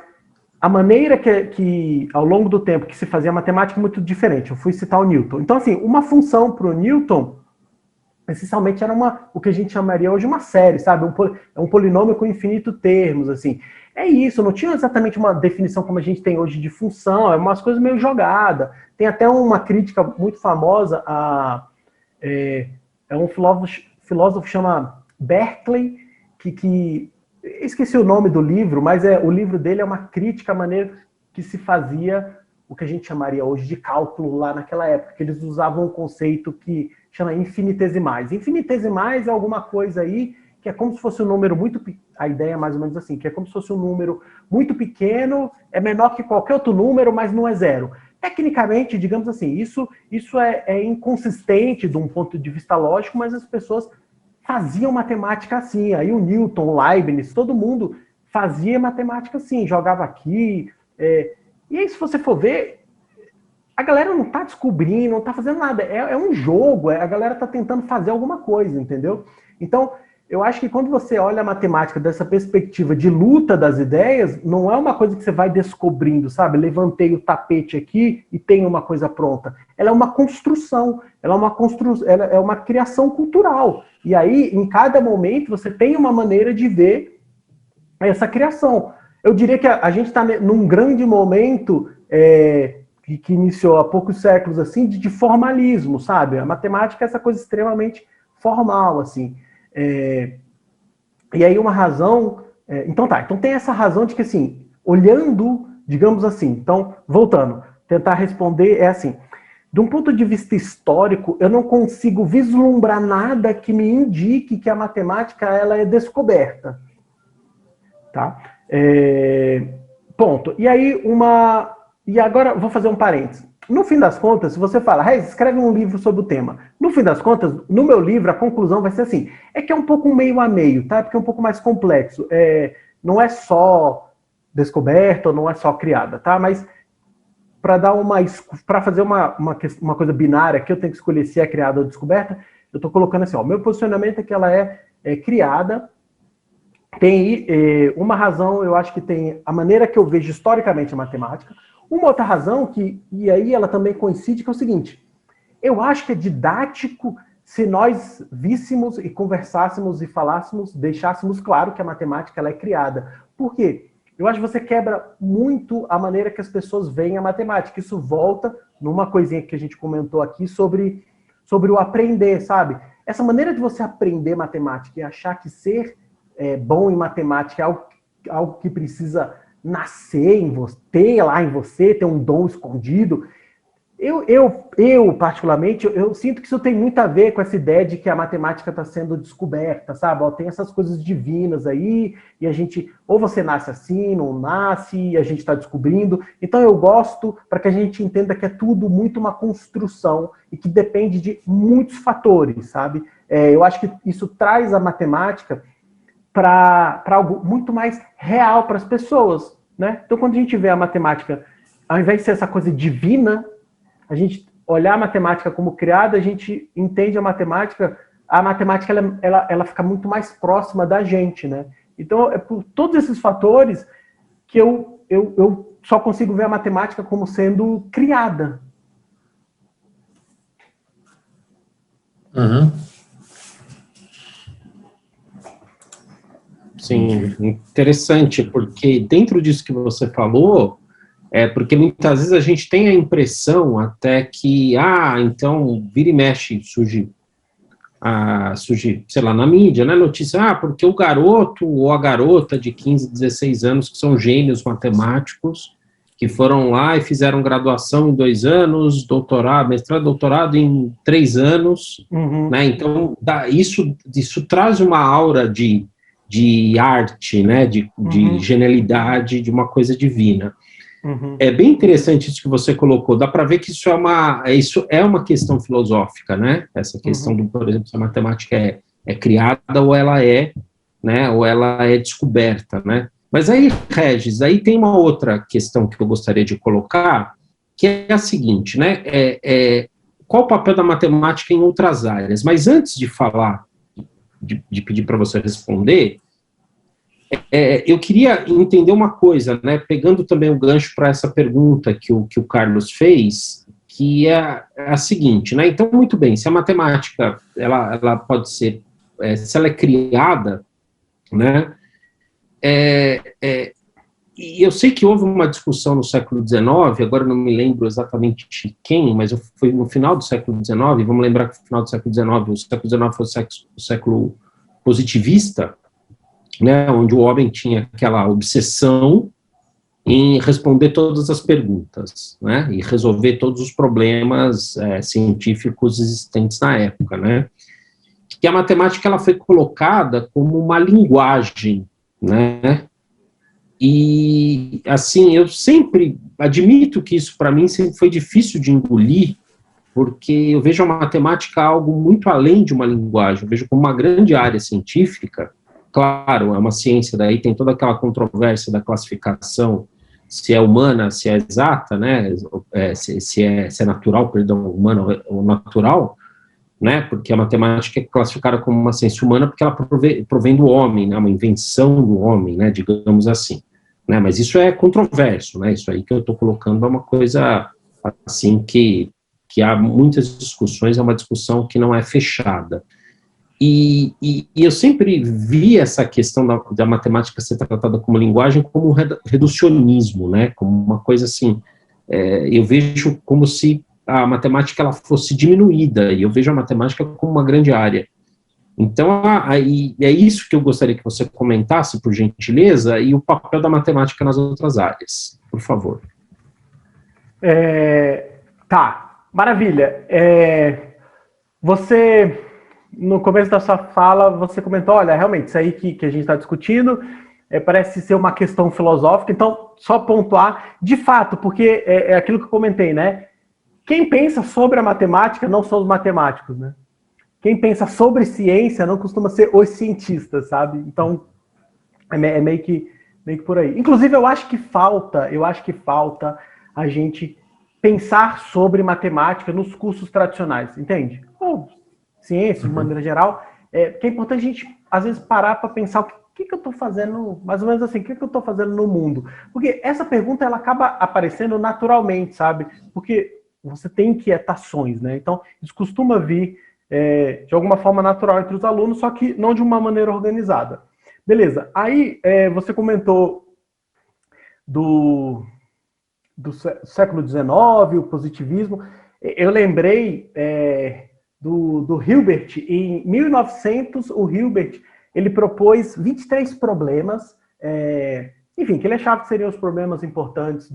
a maneira que, ao longo do tempo, que se fazia matemática é muito diferente. Eu fui citar o Newton. Então, assim, uma função para o Newton, essencialmente, era o que a gente chamaria hoje uma série, sabe? Um polinômio com infinito termos, assim. É isso, não tinha exatamente uma definição como a gente tem hoje de função, é umas coisas meio jogadas. Tem até uma crítica muito famosa um filósofo chama Berkeley, que esqueci o nome do livro, mas o livro dele é uma crítica à maneira que se fazia o que a gente chamaria hoje de cálculo lá naquela época, que eles usavam um conceito que chama infinitesimais. Infinitesimais é alguma coisa aí que é como se fosse um número muito... A ideia é mais ou menos assim, que é como se fosse um número muito pequeno, é menor que qualquer outro número, mas não é zero. Tecnicamente, digamos assim, isso é inconsistente de um ponto de vista lógico, mas as pessoas faziam matemática assim. Aí o Newton, o Leibniz, todo mundo fazia matemática assim, jogava aqui. E aí, se você for ver, a galera não está descobrindo, não está fazendo nada. É um jogo, a galera está tentando fazer alguma coisa, entendeu? Então, eu acho que quando você olha a matemática dessa perspectiva de luta das ideias, não é uma coisa que você vai descobrindo, sabe? Levantei o tapete aqui e tenho uma coisa pronta. Ela é uma construção, ela é uma criação cultural. E aí, em cada momento, você tem uma maneira de ver essa criação. Eu diria que a gente está num grande momento que iniciou há poucos séculos, assim, de formalismo, sabe? A matemática é essa coisa extremamente formal, assim. E aí uma razão... Então tem essa razão de que, assim, olhando, digamos assim, então, voltando, tentar responder assim, de um ponto de vista histórico, eu não consigo vislumbrar nada que me indique que a matemática ela é descoberta. Tá? Ponto. E aí E agora vou fazer um parênteses. No fim das contas, se você fala, Reis, escreve um livro sobre o tema. No fim das contas, no meu livro, a conclusão vai ser assim. É que é um pouco meio a meio, tá? Porque é um pouco mais complexo. Não é só descoberta, não é só criada, tá? Mas para fazer uma coisa binária, que eu tenho que escolher se é criada ou descoberta, eu estou colocando assim, meu posicionamento é que ela é criada. Tem uma razão, eu acho que tem a maneira que eu vejo historicamente a matemática. Uma outra razão, e aí ela também coincide, que é o seguinte, eu acho que é didático se nós víssemos e conversássemos e falássemos, deixássemos claro que a matemática ela é criada. Por quê? Eu acho que você quebra muito a maneira que as pessoas veem a matemática. Isso volta numa coisinha que a gente comentou aqui sobre o aprender, sabe? Essa maneira de você aprender matemática e achar que ser bom em matemática é algo que precisa nascer em você, ter lá em você, ter um dom escondido. Eu particularmente, eu sinto que isso tem muito a ver com essa ideia de que a matemática está sendo descoberta, sabe? Tem essas coisas divinas aí, e a gente, ou você nasce assim, não nasce, e a gente está descobrindo. Então eu gosto para que a gente entenda que é tudo muito uma construção e que depende de muitos fatores, sabe? Eu acho que isso traz a matemática para algo muito mais real para as pessoas, né? Então, quando a gente vê a matemática, ao invés de ser essa coisa divina, a gente olhar a matemática como criada, a gente entende a matemática ela fica muito mais próxima da gente, né? Então, é por todos esses fatores que eu só consigo ver a matemática como sendo criada. Sim, interessante, porque dentro disso que você falou, porque muitas vezes a gente tem a impressão até que, então, vira e mexe, surge, sei lá, na mídia, né, notícia, porque o garoto ou a garota de 15, 16 anos, que são gênios matemáticos, que foram lá e fizeram graduação em 2 anos, doutorado, mestrado, doutorado em 3 anos, né, então, isso traz uma aura de arte, né, de genialidade, de uma coisa divina. É bem interessante isso que você colocou, dá para ver que isso é uma questão filosófica, né, essa questão do, por exemplo, se a matemática é criada ou ela né, ou ela é descoberta, né. Mas aí, Regis, aí tem uma outra questão que eu gostaria de colocar, que é a seguinte, né, qual o papel da matemática em outras áreas? Mas antes de falar, de pedir para você responder, eu queria entender uma coisa, né, pegando também o gancho para essa pergunta que o Carlos fez, que é a seguinte, né, então, muito bem, se a matemática, ela pode ser, se ela é criada, né, e eu sei que houve uma discussão no século XIX, agora não me lembro exatamente quem, mas foi no final do século XIX, vamos lembrar que no final do século XIX foi o século positivista, né, onde o homem tinha aquela obsessão em responder todas as perguntas, né, e resolver todos os problemas científicos existentes na época, né, que a matemática ela foi colocada como uma linguagem, né, e, assim, eu sempre admito que isso para mim sempre foi difícil de engolir, porque eu vejo a matemática algo muito além de uma linguagem, eu vejo como uma grande área científica. Claro, é uma ciência, daí tem toda aquela controvérsia da classificação, se é humana, se é exata, né, se é natural, perdão, humana ou natural, né, porque a matemática é classificada como uma ciência humana porque ela provém do homem, né, uma invenção do homem, né, digamos assim, né, mas isso é controverso, né, isso aí que eu estou colocando é uma coisa, assim, que há muitas discussões, é uma discussão que não é fechada. E eu sempre vi essa questão da matemática ser tratada como linguagem como um reducionismo, né, como uma coisa assim, eu vejo como se a matemática ela fosse diminuída, e eu vejo a matemática como uma grande área. Então, aí é isso que eu gostaria que você comentasse, por gentileza, e o papel da matemática nas outras áreas, por favor. Tá, maravilha. Você... No começo da sua fala, você comentou, olha, realmente, isso aí que a gente está discutindo parece ser uma questão filosófica, então, só pontuar, de fato, porque é aquilo que eu comentei, né? Quem pensa sobre a matemática não são os matemáticos, né? Quem pensa sobre ciência não costuma ser os cientistas, sabe? Então, é meio que por aí. Inclusive, eu acho que falta a gente pensar sobre matemática nos cursos tradicionais, entende? Ciência, de maneira geral, que é importante a gente, às vezes, parar para pensar o que eu estou fazendo, mais ou menos assim, o que eu estou fazendo no mundo? Porque essa pergunta, ela acaba aparecendo naturalmente, sabe? Porque você tem inquietações, né? Então, isso costuma vir de alguma forma natural entre os alunos, só que não de uma maneira organizada. Beleza, aí você comentou do século XIX, o positivismo. Eu lembrei... do Hilbert. Em 1900, o Hilbert ele propôs 23 problemas, enfim, que ele achava que seriam os problemas importantes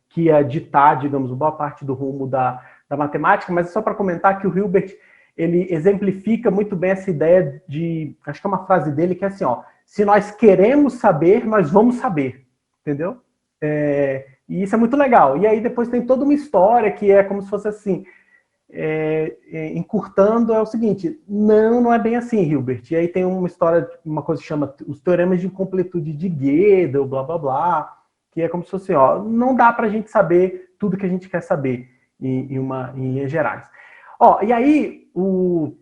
que ia ditar, digamos, boa parte do rumo da matemática, mas é só para comentar que o Hilbert ele exemplifica muito bem essa ideia de, acho que é uma frase dele que é assim, se nós queremos saber, nós vamos saber, entendeu? E isso é muito legal. E aí depois tem toda uma história que é como se fosse assim, encurtando, é o seguinte, não é bem assim, Hilbert. E aí tem uma história, uma coisa que chama os teoremas de incompletude de Gödel, blá blá blá, que é como se fosse, não dá pra gente saber tudo que a gente quer saber em linhas gerais. E aí, o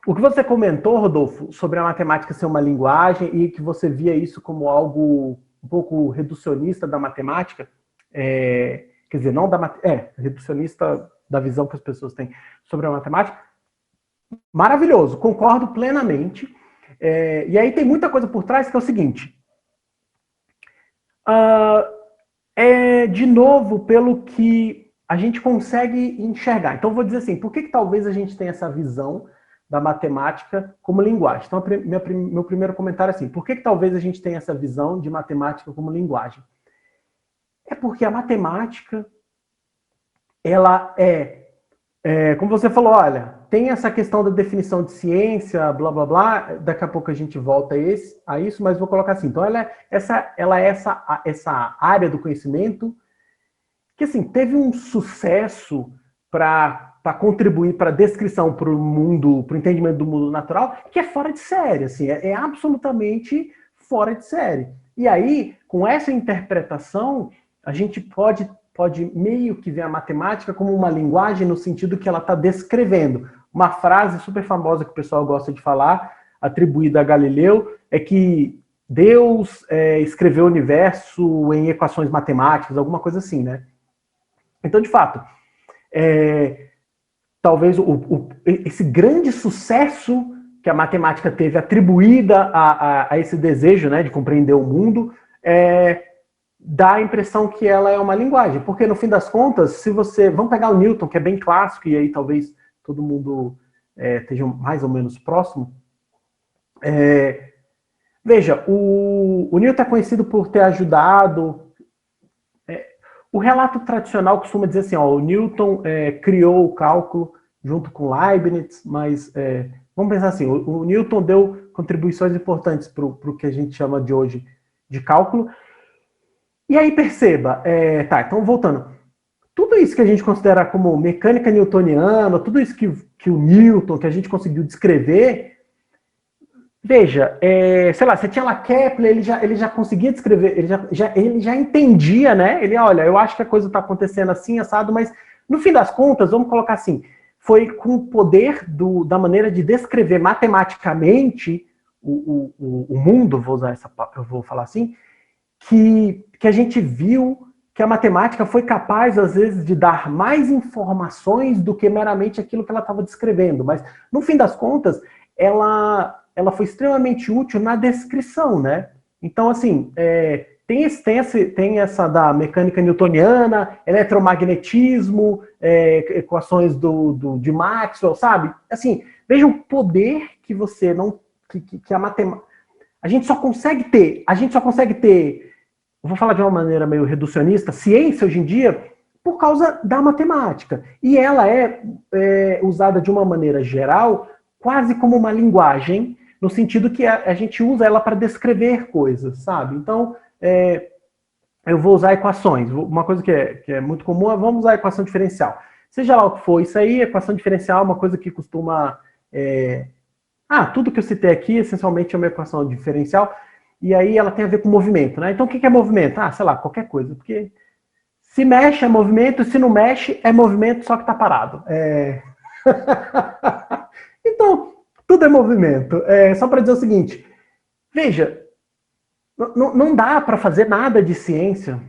que você comentou, Rodolfo, sobre a matemática ser uma linguagem e que você via isso como algo um pouco reducionista da matemática, quer dizer, não reducionista da visão que as pessoas têm sobre a matemática, maravilhoso, concordo plenamente. E aí tem muita coisa por trás que é o seguinte. De novo, pelo que a gente consegue enxergar. Então, vou dizer assim, por que talvez a gente tenha essa visão da matemática como linguagem? Então, meu primeiro comentário é assim, por que talvez a gente tenha essa visão de matemática como linguagem? É porque a matemática, ela como você falou, olha, tem essa questão da definição de ciência, blá, blá, blá, daqui a pouco a gente volta a isso, mas vou colocar assim, então ela é essa área do conhecimento que, assim, teve um sucesso para contribuir para a descrição para o mundo, para o entendimento do mundo natural, que é fora de série, assim, é absolutamente fora de série. E aí, com essa interpretação, a gente pode meio que ver a matemática como uma linguagem no sentido que ela está descrevendo. Uma frase super famosa que o pessoal gosta de falar, atribuída a Galileu, é que Deus escreveu o universo em equações matemáticas, alguma coisa assim, né? Então, de fato, talvez esse grande sucesso que a matemática teve atribuída a esse desejo, né, de compreender o mundo, dá a impressão que ela é uma linguagem. Porque, no fim das contas, vamos pegar o Newton, que é bem clássico, e aí talvez todo mundo esteja mais ou menos próximo. Veja, o Newton é conhecido por ter ajudado... O relato tradicional costuma dizer assim, o Newton criou o cálculo junto com Leibniz, mas vamos pensar assim, o Newton deu contribuições importantes para o que a gente chama de hoje de cálculo. E aí perceba, então voltando, tudo isso que a gente considera como mecânica newtoniana, tudo isso que o Newton, que a gente conseguiu descrever, veja, sei lá, você tinha lá Kepler, ele já conseguia descrever, ele já entendia, né? Olha, eu acho que a coisa está acontecendo assim, assado, mas no fim das contas, vamos colocar assim, foi com o poder da maneira de descrever matematicamente o mundo, eu vou falar assim, que a gente viu que a matemática foi capaz, às vezes, de dar mais informações do que meramente aquilo que ela estava descrevendo. Mas, no fim das contas, ela foi extremamente útil na descrição, né? Então, assim, tem essa da mecânica newtoniana, eletromagnetismo, equações de Maxwell, sabe? Assim, veja o poder que você não... que a matemática... A gente só consegue ter, vou falar de uma maneira meio reducionista, ciência hoje em dia, por causa da matemática. E ela é usada de uma maneira geral, quase como uma linguagem, no sentido que a gente usa ela para descrever coisas, sabe? Então, eu vou usar equações. Uma coisa que é muito comum é vamos usar a equação diferencial. Seja lá o que for isso aí, equação diferencial é uma coisa que costuma... tudo que eu citei aqui, essencialmente, é uma equação diferencial, e aí ela tem a ver com movimento, né? Então, o que é movimento? Sei lá, qualquer coisa, porque se mexe é movimento, se não mexe é movimento, só que está parado. Então, tudo é movimento. Só para dizer o seguinte, veja, não dá para fazer nada de ciência,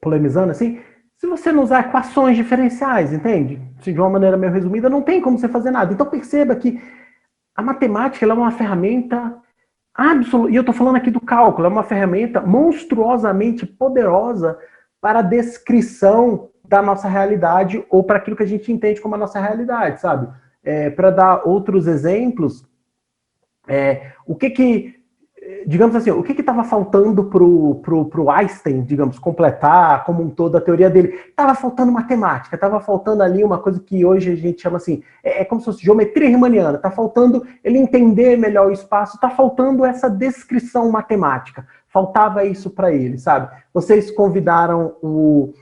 polemizando assim, se você não usar equações diferenciais, entende? De uma maneira meio resumida, não tem como você fazer nada. Então perceba que a matemática ela é uma ferramenta absoluta, e eu estou falando aqui do cálculo, é uma ferramenta monstruosamente poderosa para a descrição da nossa realidade ou para aquilo que a gente entende como a nossa realidade, sabe? Para dar outros exemplos, digamos assim, o que estava faltando pro Einstein, digamos, completar como um todo a teoria dele? Estava faltando matemática, estava faltando ali uma coisa que hoje a gente chama assim, como se fosse geometria riemanniana, está faltando ele entender melhor o espaço, está faltando essa descrição matemática, faltava isso para ele, sabe? Vocês convidaram um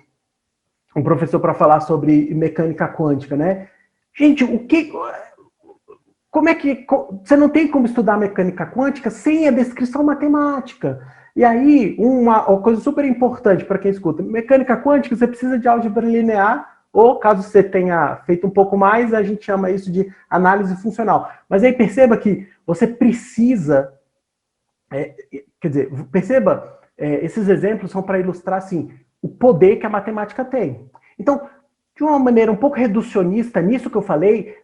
professor para falar sobre mecânica quântica, né? Gente, como é que... Você não tem como estudar mecânica quântica sem a descrição matemática. E aí, uma coisa super importante para quem escuta, mecânica quântica, você precisa de álgebra linear, ou caso você tenha feito um pouco mais, a gente chama isso de análise funcional. Mas aí perceba que você precisa... perceba, esses exemplos são para ilustrar, assim, o poder que a matemática tem. Então, de uma maneira um pouco reducionista nisso que eu falei,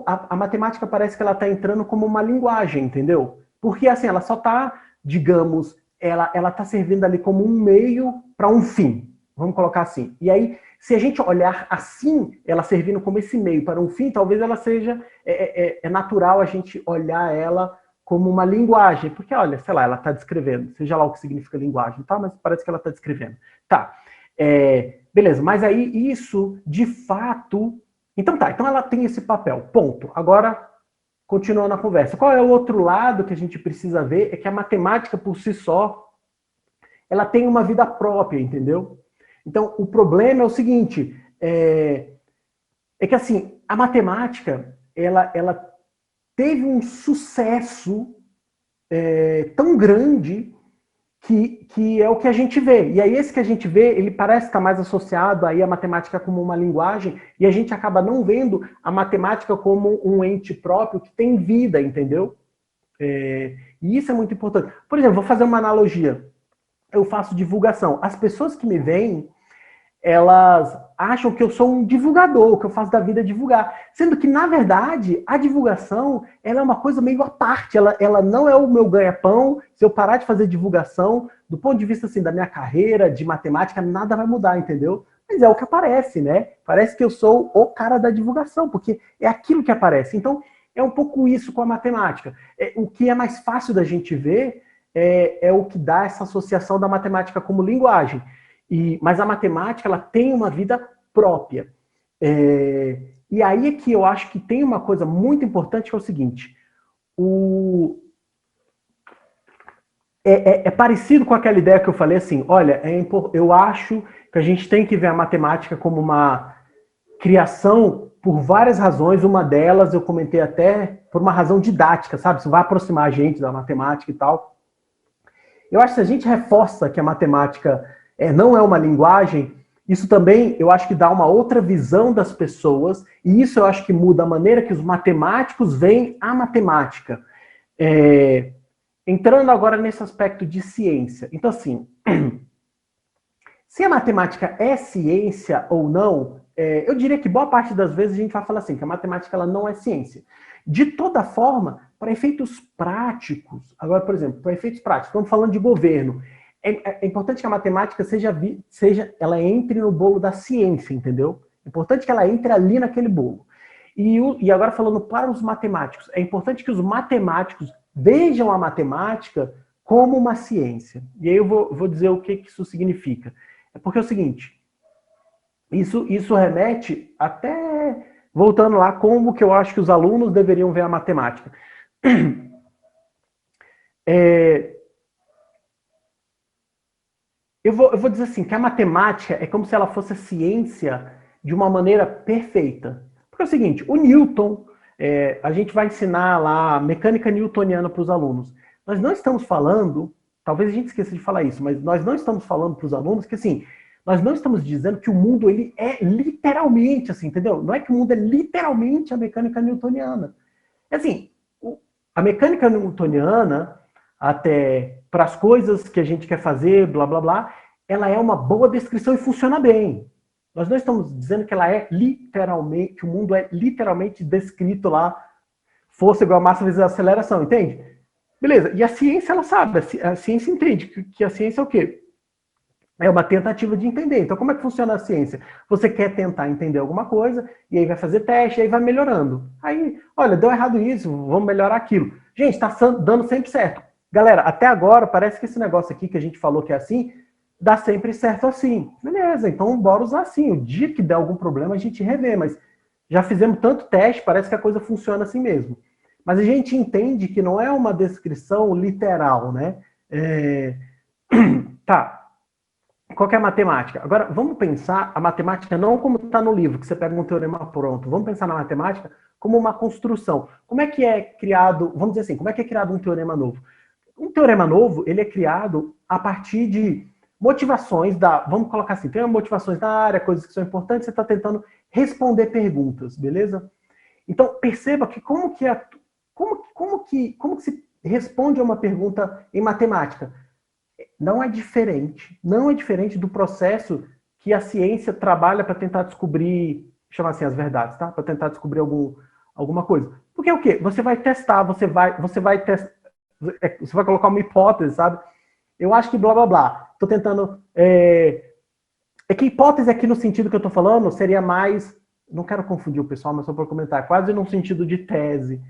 a matemática parece que ela está entrando como uma linguagem, entendeu? Porque assim, ela só está, digamos, ela está servindo ali como um meio para um fim. Vamos colocar assim. E aí, se a gente olhar assim, ela servindo como esse meio para um fim, talvez ela seja, é natural a gente olhar ela como uma linguagem. Porque, olha, sei lá, ela está descrevendo, seja lá o que significa linguagem, tá? Mas parece que ela está descrevendo. Tá. Beleza, mas aí isso, de fato... Então tá, então ela tem esse papel, ponto. Agora, continuando a conversa. Qual é o outro lado que a gente precisa ver? É que a matemática, por si só, ela tem uma vida própria, entendeu? Então, o problema é o seguinte, que assim, a matemática, ela teve um sucesso tão grande que é o que a gente vê. E aí esse que a gente vê, ele parece estar mais associado aí à matemática como uma linguagem, e a gente acaba não vendo a matemática como um ente próprio que tem vida, entendeu? E isso é muito importante. Por exemplo, vou fazer uma analogia. Eu faço divulgação. As pessoas que me veem, elas acham que eu sou um divulgador, que eu faço da vida divulgar. Sendo que, na verdade, a divulgação ela é uma coisa meio à parte. Ela não é o meu ganha-pão. Se eu parar de fazer divulgação, do ponto de vista assim, da minha carreira, de matemática, nada vai mudar, entendeu? Mas é o que aparece, né? Parece que eu sou o cara da divulgação, porque é aquilo que aparece. Então, é um pouco isso com a matemática. O que é mais fácil da gente ver é o que dá essa associação da matemática como linguagem. Mas a matemática ela tem uma vida própria. E aí é que eu acho que tem uma coisa muito importante que é o seguinte. É parecido com aquela ideia que eu falei assim, olha, eu acho que a gente tem que ver a matemática como uma criação por várias razões. Uma delas, eu comentei até, por uma razão didática, sabe? Isso vai aproximar a gente da matemática e tal. Eu acho que se a gente reforça que a matemática não é uma linguagem, isso também eu acho que dá uma outra visão das pessoas, e isso eu acho que muda a maneira que os matemáticos veem a matemática. Entrando agora nesse aspecto de ciência. Então, assim, se a matemática é ciência ou não, eu diria que boa parte das vezes a gente vai falar assim, que a matemática ela não é ciência. De toda forma, para efeitos práticos, agora, por exemplo, para efeitos práticos, estamos falando de governo, é importante que a matemática ela entre no bolo da ciência, entendeu? É importante que ela entre ali naquele bolo. E agora falando para os matemáticos, é importante que os matemáticos vejam a matemática como uma ciência. E aí eu vou dizer o que isso significa. É porque é o seguinte, isso remete até, voltando lá, como que eu acho que os alunos deveriam ver a matemática. Eu vou dizer assim, que a matemática é como se ela fosse a ciência de uma maneira perfeita. Porque é o seguinte, o Newton, a gente vai ensinar lá a mecânica newtoniana para os alunos. Nós não estamos falando, talvez a gente esqueça de falar isso, mas nós não estamos falando para os alunos que, assim, nós não estamos dizendo que o mundo ele é literalmente assim, entendeu? Não é que o mundo é literalmente a mecânica newtoniana. É assim, a mecânica newtoniana, até para as coisas que a gente quer fazer, blá, blá, blá, ela é uma boa descrição e funciona bem. Nós não estamos dizendo que ela é literalmente, que o mundo é literalmente descrito lá, força igual a massa vezes a aceleração, entende? Beleza, e a ciência, ela sabe, a ciência entende que a ciência é o quê? É uma tentativa de entender. Então, como é que funciona a ciência? Você quer tentar entender alguma coisa, e aí vai fazer teste, e aí vai melhorando. Aí, olha, deu errado isso, vamos melhorar aquilo. Gente, está dando sempre certo. Galera, até agora, parece que esse negócio aqui que a gente falou que é assim, dá sempre certo assim. Beleza, então bora usar assim. O dia que der algum problema, a gente revê, mas já fizemos tanto teste, parece que a coisa funciona assim mesmo. Mas a gente entende que não é uma descrição literal, né? Tá. Qual que é a matemática? Agora, vamos pensar a matemática não como está no livro, que você pega um teorema pronto. Vamos pensar na matemática como uma construção. Como é que é criado, vamos dizer assim, como é que é criado um teorema novo? Um teorema novo, ele é criado a partir de motivações vamos colocar assim, tem motivações da área, coisas que são importantes, você está tentando responder perguntas, beleza? Então, perceba que como que se responde a uma pergunta em matemática? Não é diferente do processo que a ciência trabalha para tentar descobrir, chamar assim, as verdades, tá? Para tentar descobrir alguma coisa. Porque é o quê? Você vai testar, você vai colocar uma hipótese, sabe? Eu acho que blá, blá, blá. Tô tentando... É que hipótese aqui no sentido que eu tô falando seria mais... Não quero confundir o pessoal, mas só para comentar. Quase num sentido de tese.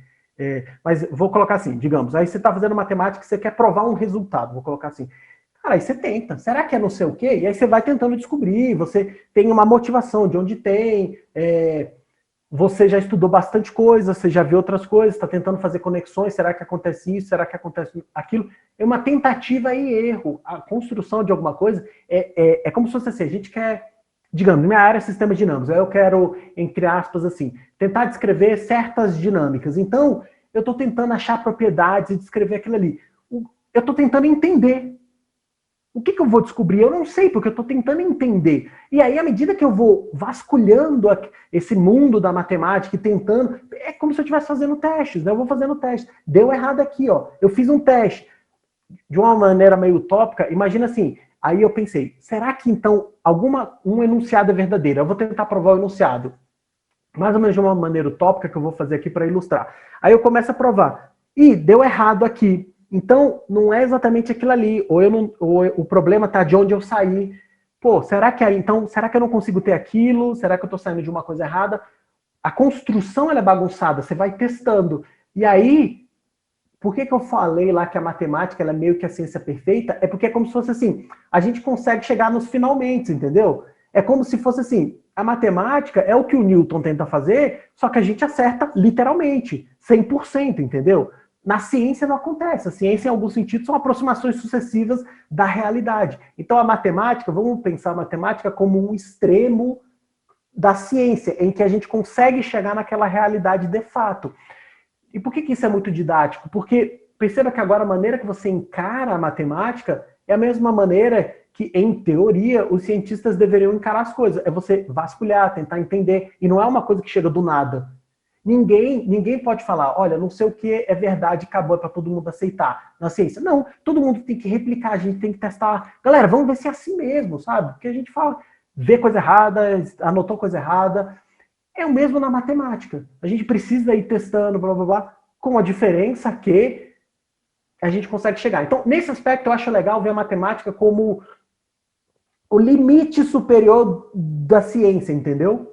Mas vou colocar assim, digamos. Aí você está fazendo matemática e você quer provar um resultado. Vou colocar assim. Cara, aí você tenta. Será que é não sei o quê? E aí você vai tentando descobrir. Você tem uma motivação de onde tem... Você já estudou bastante coisa, você já viu outras coisas, está tentando fazer conexões, será que acontece isso, será que acontece aquilo? É uma tentativa e erro. A construção de alguma coisa é como se fosse assim, a gente quer, digamos, minha área é sistemas dinâmicos, eu quero, entre aspas, assim, tentar descrever certas dinâmicas. Então, eu estou tentando achar propriedades e descrever aquilo ali. Eu estou tentando entender. O que eu vou descobrir? Eu não sei, porque eu estou tentando entender. E aí, à medida que eu vou vasculhando esse mundo da matemática e tentando, é como se eu estivesse fazendo testes, né? Eu vou fazendo testes. Deu errado aqui, ó. Eu fiz um teste. De uma maneira meio utópica, imagina assim, aí eu pensei, será que então um enunciado é verdadeiro? Eu vou tentar provar o enunciado. Mais ou menos de uma maneira utópica que eu vou fazer aqui para ilustrar. Aí eu começo a provar. Ih, deu errado aqui. Então, não é exatamente aquilo ali. Ou o problema está de onde eu saí. Pô, será que eu não consigo ter aquilo? Será que eu estou saindo de uma coisa errada? A construção ela é bagunçada, você vai testando. E aí, por que eu falei lá que a matemática ela é meio que a ciência perfeita? É porque é como se fosse assim, a gente consegue chegar nos finalmente, entendeu? É como se fosse assim, a matemática é o que o Newton tenta fazer, só que a gente acerta literalmente, 100%, entendeu? Na ciência não acontece. A ciência, em algum sentido, são aproximações sucessivas da realidade. Então, a matemática, vamos pensar a matemática como um extremo da ciência, em que a gente consegue chegar naquela realidade de fato. E por que isso é muito didático? Porque perceba que agora a maneira que você encara a matemática é a mesma maneira que, em teoria, os cientistas deveriam encarar as coisas. É você vasculhar, tentar entender. E não é uma coisa que chega do nada. Ninguém pode falar, olha, não sei o que é verdade, acabou, é para todo mundo aceitar na ciência. Não, todo mundo tem que replicar, a gente tem que testar. Galera, vamos ver se é assim mesmo, sabe? Porque a gente fala, vê coisa errada, anotou coisa errada. É o mesmo na matemática. A gente precisa ir testando, blá, blá, blá, com a diferença que a gente consegue chegar. Então, nesse aspecto, eu acho legal ver a matemática como o limite superior da ciência, entendeu?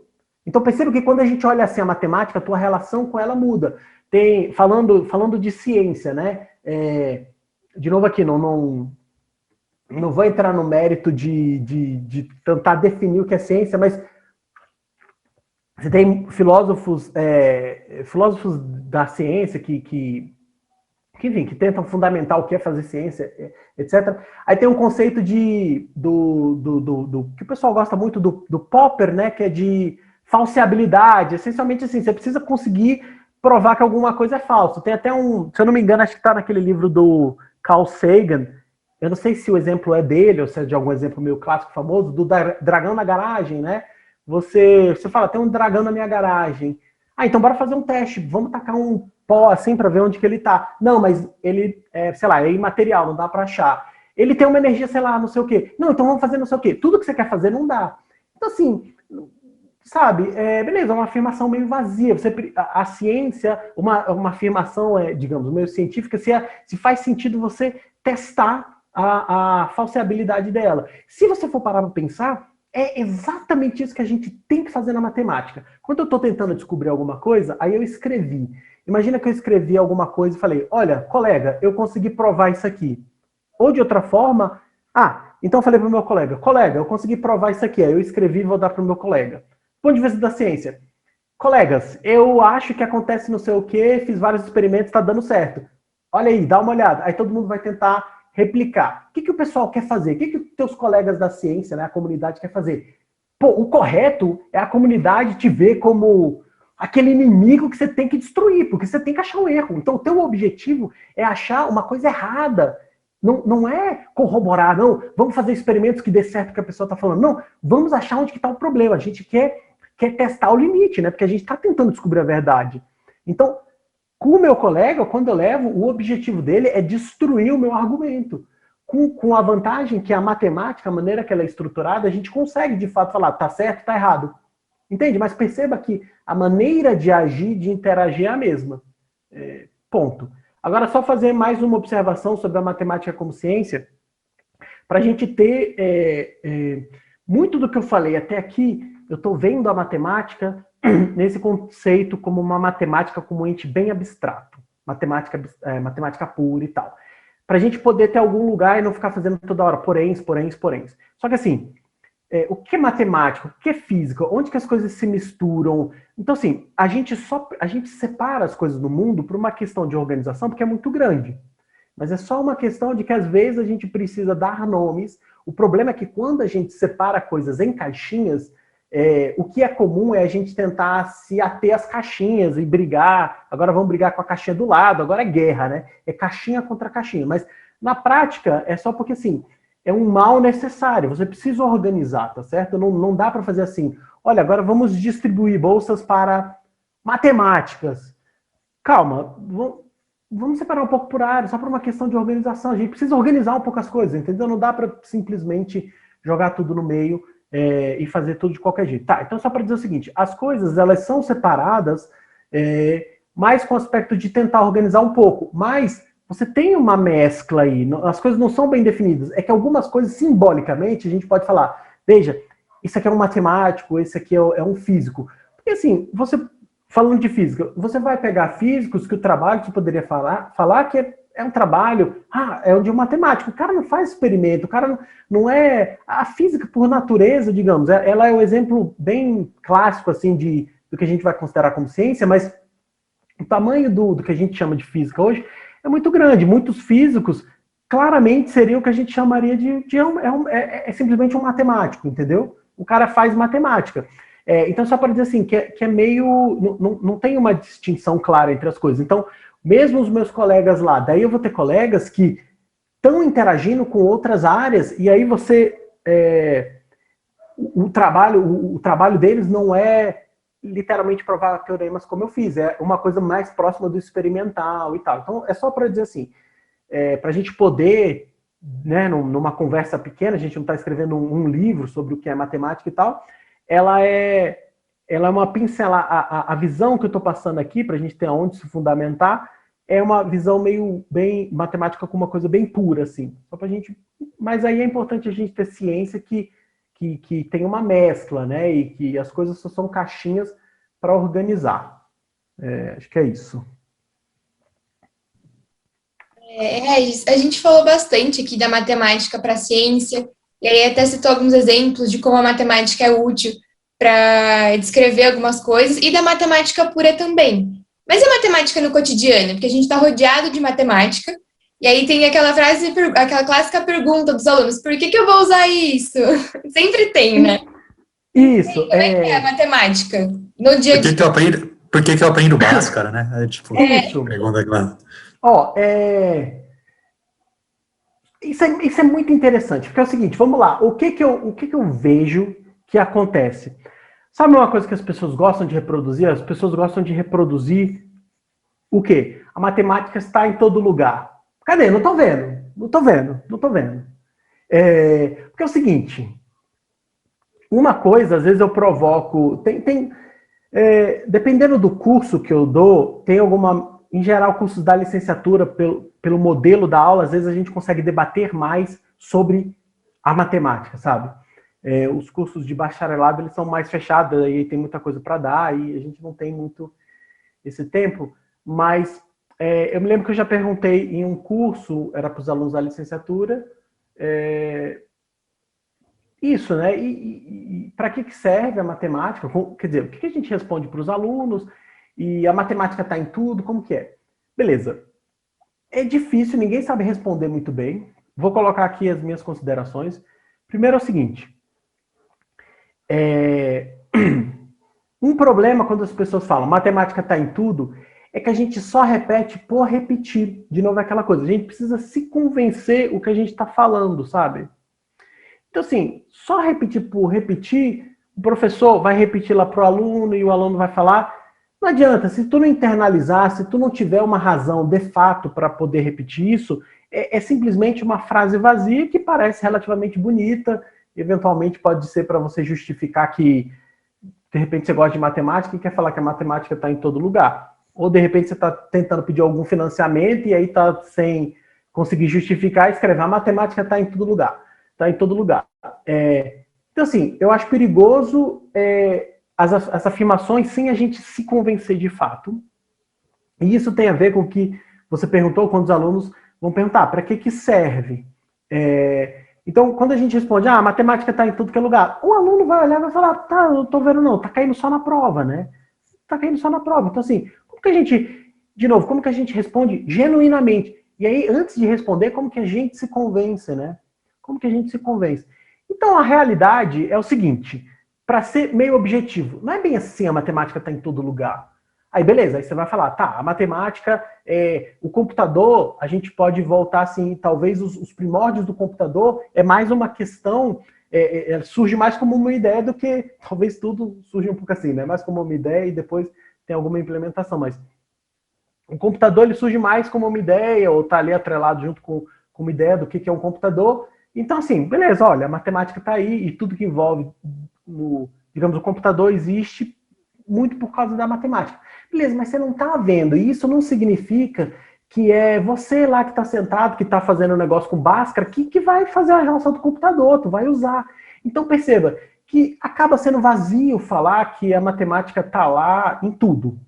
Então perceba que quando a gente olha assim a matemática, a tua relação com ela muda. Falando de ciência, né? De novo aqui, não vou entrar no mérito de tentar definir o que é ciência, mas você tem filósofos da ciência que tentam fundamentar o que é fazer ciência, etc. Aí tem um conceito que o pessoal gosta muito do Popper, né? Que é de falseabilidade, essencialmente assim, você precisa conseguir provar que alguma coisa é falsa. Tem até se eu não me engano, acho que está naquele livro do Carl Sagan, eu não sei se o exemplo é dele, ou se é de algum exemplo meio clássico, famoso, do dragão na garagem, né? Você fala, tem um dragão na minha garagem. Ah, então bora fazer um teste, vamos tacar um pó assim para ver onde que ele tá. Não, mas ele, sei lá, é imaterial, não dá para achar. Ele tem uma energia, sei lá, não sei o quê. Não, então vamos fazer não sei o quê. Tudo que você quer fazer não dá. Então assim, sabe, beleza, é uma afirmação meio vazia. A ciência, uma afirmação, digamos, meio científica, se faz sentido você testar a falseabilidade dela. Se você for parar para pensar, é exatamente isso que a gente tem que fazer na matemática. Quando eu estou tentando descobrir alguma coisa, aí eu escrevi. Imagina que eu escrevi alguma coisa e falei, olha, colega, eu consegui provar isso aqui. Ou de outra forma, então eu falei para o meu colega, eu consegui provar isso aqui. Aí eu escrevi e vou dar para o meu colega. Ponto de vista da ciência. Colegas, eu acho que acontece não sei o quê, fiz vários experimentos, está dando certo. Olha aí, dá uma olhada. Aí todo mundo vai tentar replicar. O que o pessoal quer fazer? O que os teus colegas da ciência, né, a comunidade quer fazer? Pô, o correto é a comunidade te ver como aquele inimigo que você tem que destruir, porque você tem que achar um erro. Então o teu objetivo é achar uma coisa errada. Não é corroborar, não. Vamos fazer experimentos que dê certo o que a pessoa está falando. Não, vamos achar onde que está o problema. A gente quer testar o limite, né? Porque a gente está tentando descobrir a verdade. Então, com o meu colega, quando eu levo, o objetivo dele é destruir o meu argumento. Com a vantagem que a matemática, a maneira que ela é estruturada, a gente consegue, de fato, falar, tá certo, tá errado. Entende? Mas perceba que a maneira de agir, de interagir é a mesma. Ponto. Agora, só fazer mais uma observação sobre a matemática como ciência, para a gente ter muito do que eu falei até aqui, eu estou vendo a matemática nesse conceito como uma matemática como um ente bem abstrato, matemática pura e tal. Para a gente poder ter algum lugar e não ficar fazendo toda hora poréns. Só que assim, o que é matemática, o que é física, onde que as coisas se misturam. Então assim, a gente separa as coisas no mundo por uma questão de organização, porque é muito grande. Mas é só uma questão de que às vezes a gente precisa dar nomes. O problema é que quando a gente separa coisas em caixinhas, o que é comum é a gente tentar se ater às caixinhas e brigar. Agora vamos brigar com a caixinha do lado, agora é guerra, né? É caixinha contra caixinha. Mas na prática é só porque assim, é um mal necessário. Você precisa organizar, tá certo? Não dá para fazer assim, olha, agora vamos distribuir bolsas para matemáticas. Calma, vamos separar um pouco por área, só por uma questão de organização. A gente precisa organizar um pouco as coisas, entendeu? Não dá para simplesmente jogar tudo no meio e fazer tudo de qualquer jeito. Tá, então só para dizer o seguinte, as coisas, elas são separadas, mais com o aspecto de tentar organizar um pouco, mas você tem uma mescla aí, as coisas não são bem definidas, é que algumas coisas, simbolicamente, a gente pode falar, veja, isso aqui é um matemático, esse aqui é um físico. Porque assim, falando de física, você vai pegar físicos que o trabalho que você poderia falar que é um trabalho, é o de um matemático. O cara não faz experimento, o cara não é... A física, por natureza, digamos, ela é um exemplo bem clássico, assim, do que a gente vai considerar como ciência, mas o tamanho do que a gente chama de física hoje é muito grande. Muitos físicos, claramente, seriam o que a gente chamaria é simplesmente um matemático, entendeu? O cara faz matemática. Então, só para dizer assim, que é meio... Não tem uma distinção clara entre as coisas. Então, mesmo os meus colegas lá, daí eu vou ter colegas que estão interagindo com outras áreas, e aí você... O trabalho deles não é literalmente provar teoremas como eu fiz, é uma coisa mais próxima do experimental e tal. Então, é só para dizer assim, para a gente poder, né, numa conversa pequena, a gente não está escrevendo um livro sobre o que é matemática e tal, ela é uma pincelada, a visão que eu estou passando aqui, para a gente ter onde se fundamentar, é uma visão meio bem matemática com uma coisa bem pura, assim. Só pra gente, mas aí é importante a gente ter ciência que tem uma mescla, né? E que as coisas só são caixinhas para organizar. Acho que é isso. A gente falou bastante aqui da matemática para a ciência, e aí até citou alguns exemplos de como a matemática é útil para descrever algumas coisas, e da matemática pura também. Mas e a matemática no cotidiano? Porque a gente está rodeado de matemática, e aí tem aquela clássica pergunta dos alunos, por que eu vou usar isso? Sempre tem, né? Isso. Como é que é a matemática no dia a dia? Por que eu aprendo Bhaskara, né? Isso. Pergunta clara. Isso é muito interessante, porque é o seguinte, vamos lá, o que eu vejo que acontece? Sabe uma coisa que as pessoas gostam de reproduzir? As pessoas gostam de reproduzir o quê? A matemática está em todo lugar. Cadê? Não estou vendo. Porque é o seguinte, uma coisa, às vezes eu provoco... dependendo do curso que eu dou, tem alguma... Em geral, cursos da licenciatura, pelo modelo da aula, às vezes a gente consegue debater mais sobre a matemática, sabe? Os cursos de bacharelado, eles são mais fechados, aí tem muita coisa para dar, e a gente não tem muito esse tempo, mas eu me lembro que eu já perguntei em um curso, era para os alunos da licenciatura, isso, né? E para que serve a matemática? Quer dizer, o que a gente responde para os alunos? E a matemática está em tudo? Como que é? Beleza. É difícil, ninguém sabe responder muito bem. Vou colocar aqui as minhas considerações. Primeiro é o seguinte. Um problema quando as pessoas falam matemática está em tudo, é que a gente só repete por repetir. De novo, aquela coisa. A gente precisa se convencer o que a gente está falando, sabe? Então, assim, só repetir por repetir, o professor vai repetir lá para o aluno e o aluno vai falar. Não adianta, se tu não internalizar, se tu não tiver uma razão de fato para poder repetir isso, é simplesmente uma frase vazia que parece relativamente bonita, eventualmente pode ser para você justificar que De repente você gosta de matemática e quer falar que a matemática está em todo lugar. Ou de repente você está tentando pedir algum financiamento e aí está sem conseguir justificar e escrever a matemática está em todo lugar. Está em todo lugar. Então, assim, eu acho perigoso as afirmações sem a gente se convencer de fato. E isso tem a ver com o que você perguntou quando os alunos vão perguntar, para que serve? Então, quando a gente responde, a matemática está em tudo que é lugar, o aluno vai olhar e vai falar, tá, eu tô vendo não, tá caindo só na prova, né? Tá caindo só na prova. Então, assim, como que a gente responde genuinamente? E aí, antes de responder, como que a gente se convence, né? Como que a gente se convence? Então, a realidade é o seguinte, para ser meio objetivo, não é bem assim a matemática está em todo lugar. Aí, beleza, aí você vai falar, tá, a matemática, o computador, a gente pode voltar assim, talvez os primórdios do computador é mais uma questão, surge mais como uma ideia do que, talvez tudo surge um pouco assim, né? Mais como uma ideia e depois tem alguma implementação, mas o computador ele surge mais como uma ideia, ou está ali atrelado junto com uma ideia do que é um computador. Então, assim, beleza, olha, a matemática está aí e tudo que envolve, digamos, o computador existe muito por causa da matemática. Beleza, mas você não está vendo, e isso não significa que é você lá que está sentado, que está fazendo um negócio com Bhaskara, que vai fazer a relação do computador, tu vai usar. Então, perceba que acaba sendo vazio falar que a matemática está lá em tudo.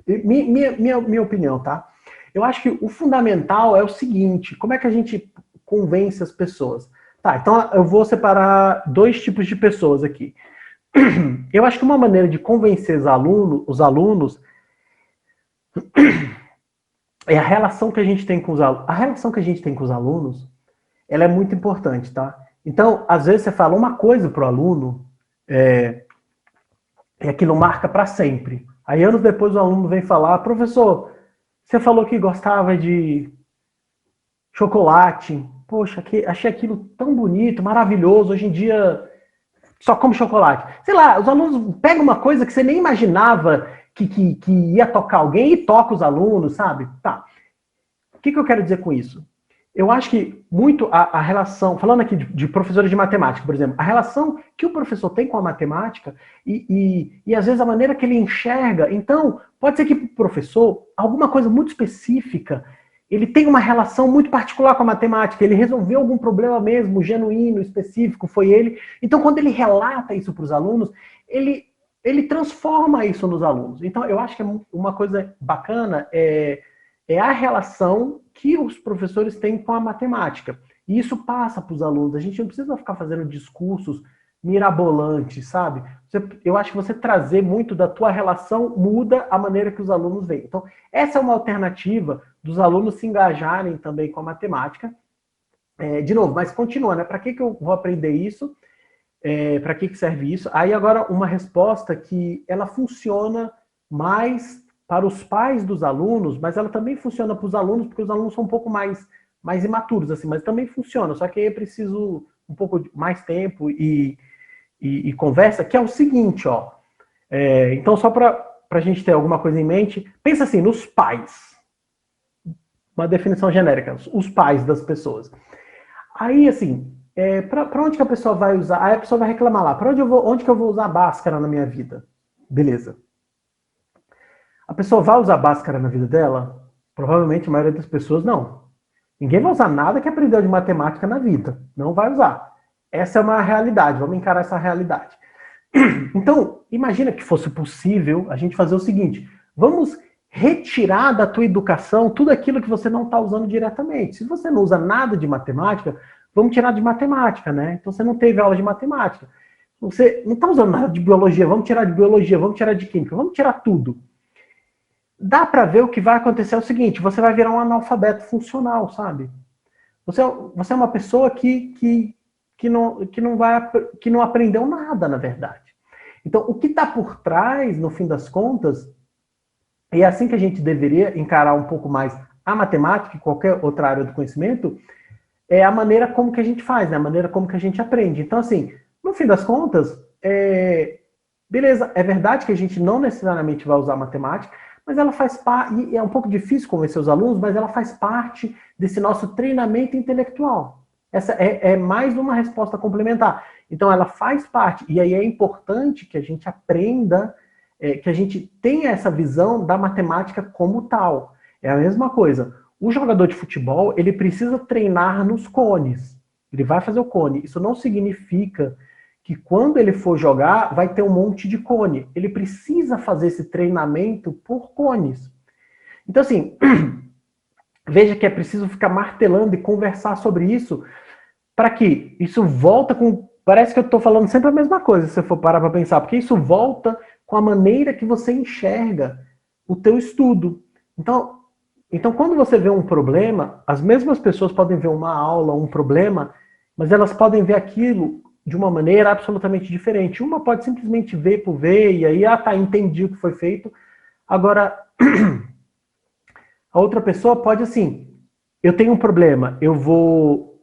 Minha opinião, tá? Eu acho que o fundamental é o seguinte, como é que a gente convence as pessoas? Tá, então eu vou separar dois tipos de pessoas aqui. Eu acho que uma maneira de convencer os alunos é a relação que a gente tem com os alunos. A relação que a gente tem com os alunos, ela é muito importante, tá? Então, às vezes você fala uma coisa pro aluno, e aquilo marca para sempre. Aí anos depois o aluno vem falar, professor, você falou que gostava de chocolate. Poxa, achei aquilo tão bonito, maravilhoso. Hoje em dia só come chocolate. Sei lá, os alunos pegam uma coisa que você nem imaginava que ia tocar alguém e toca os alunos, sabe? Tá. O que eu quero dizer com isso? Eu acho que muito a relação, falando aqui de professores de matemática, por exemplo, a relação que o professor tem com a matemática e às vezes a maneira que ele enxerga, então, pode ser que o professor, alguma coisa muito específica, ele tem uma relação muito particular com a matemática, ele resolveu algum problema mesmo, genuíno, específico, foi ele. Então, quando ele relata isso para os alunos, ele transforma isso nos alunos. Então, eu acho que uma coisa bacana é a relação que os professores têm com a matemática. E isso passa para os alunos. A gente não precisa ficar fazendo discursos mirabolantes, sabe? Eu acho que você trazer muito da tua relação muda a maneira que os alunos veem. Então, essa é uma alternativa dos alunos se engajarem também com a matemática. De novo, mas continua, né? Para que eu vou aprender isso? Para que serve isso? Aí agora uma resposta que ela funciona mais para os pais dos alunos, mas ela também funciona para os alunos, porque os alunos são um pouco mais imaturos, assim, mas também funciona, só que aí é preciso um pouco mais tempo e conversa, que é o seguinte, ó. Então, só para a gente ter alguma coisa em mente, pensa assim, nos pais. Uma definição genérica, os pais das pessoas. Aí, assim, para onde que a pessoa vai usar? Aí a pessoa vai reclamar lá, onde que eu vou usar Bhaskara na minha vida? Beleza. A pessoa vai usar Bhaskara na vida dela? Provavelmente a maioria das pessoas não. Ninguém vai usar nada que aprendeu de matemática na vida. Não vai usar. Essa é uma realidade, vamos encarar essa realidade. Então, imagina que fosse possível a gente fazer o seguinte, vamos retirar da tua educação tudo aquilo que você não está usando diretamente. Se você não usa nada de matemática, vamos tirar de matemática, né? Então você não teve aula de matemática. Você não está usando nada de biologia, vamos tirar de biologia, vamos tirar de química, vamos tirar tudo. Dá para ver o que vai acontecer é o seguinte, você vai virar um analfabeto funcional, sabe? Você é uma pessoa que não aprendeu nada, na verdade. Então, o que está por trás, no fim das contas, e é assim que a gente deveria encarar um pouco mais a matemática e qualquer outra área do conhecimento, é a maneira como que a gente faz, né? A maneira como que a gente aprende. Então, assim, no fim das contas, beleza, é verdade que a gente não necessariamente vai usar matemática, mas ela faz parte, e é um pouco difícil convencer os alunos, mas ela faz parte desse nosso treinamento intelectual. Essa é mais uma resposta complementar. Então, ela faz parte. E aí é importante que a gente aprenda, que a gente tenha essa visão da matemática como tal. É a mesma coisa. O jogador de futebol, ele precisa treinar nos cones. Ele vai fazer o cone. Isso não significa que quando ele for jogar, vai ter um monte de cone. Ele precisa fazer esse treinamento por cones. Então, assim, veja que é preciso ficar martelando e conversar sobre isso para que isso volta com... Parece que eu estou falando sempre a mesma coisa, se você for parar para pensar, porque isso volta com a maneira que você enxerga o teu estudo. Então, quando você vê um problema, as mesmas pessoas podem ver uma aula, um problema, mas elas podem ver aquilo de uma maneira absolutamente diferente. Uma pode simplesmente ver por ver, e aí, tá, entendi o que foi feito. Agora, a outra pessoa pode, assim, eu tenho um problema, eu vou...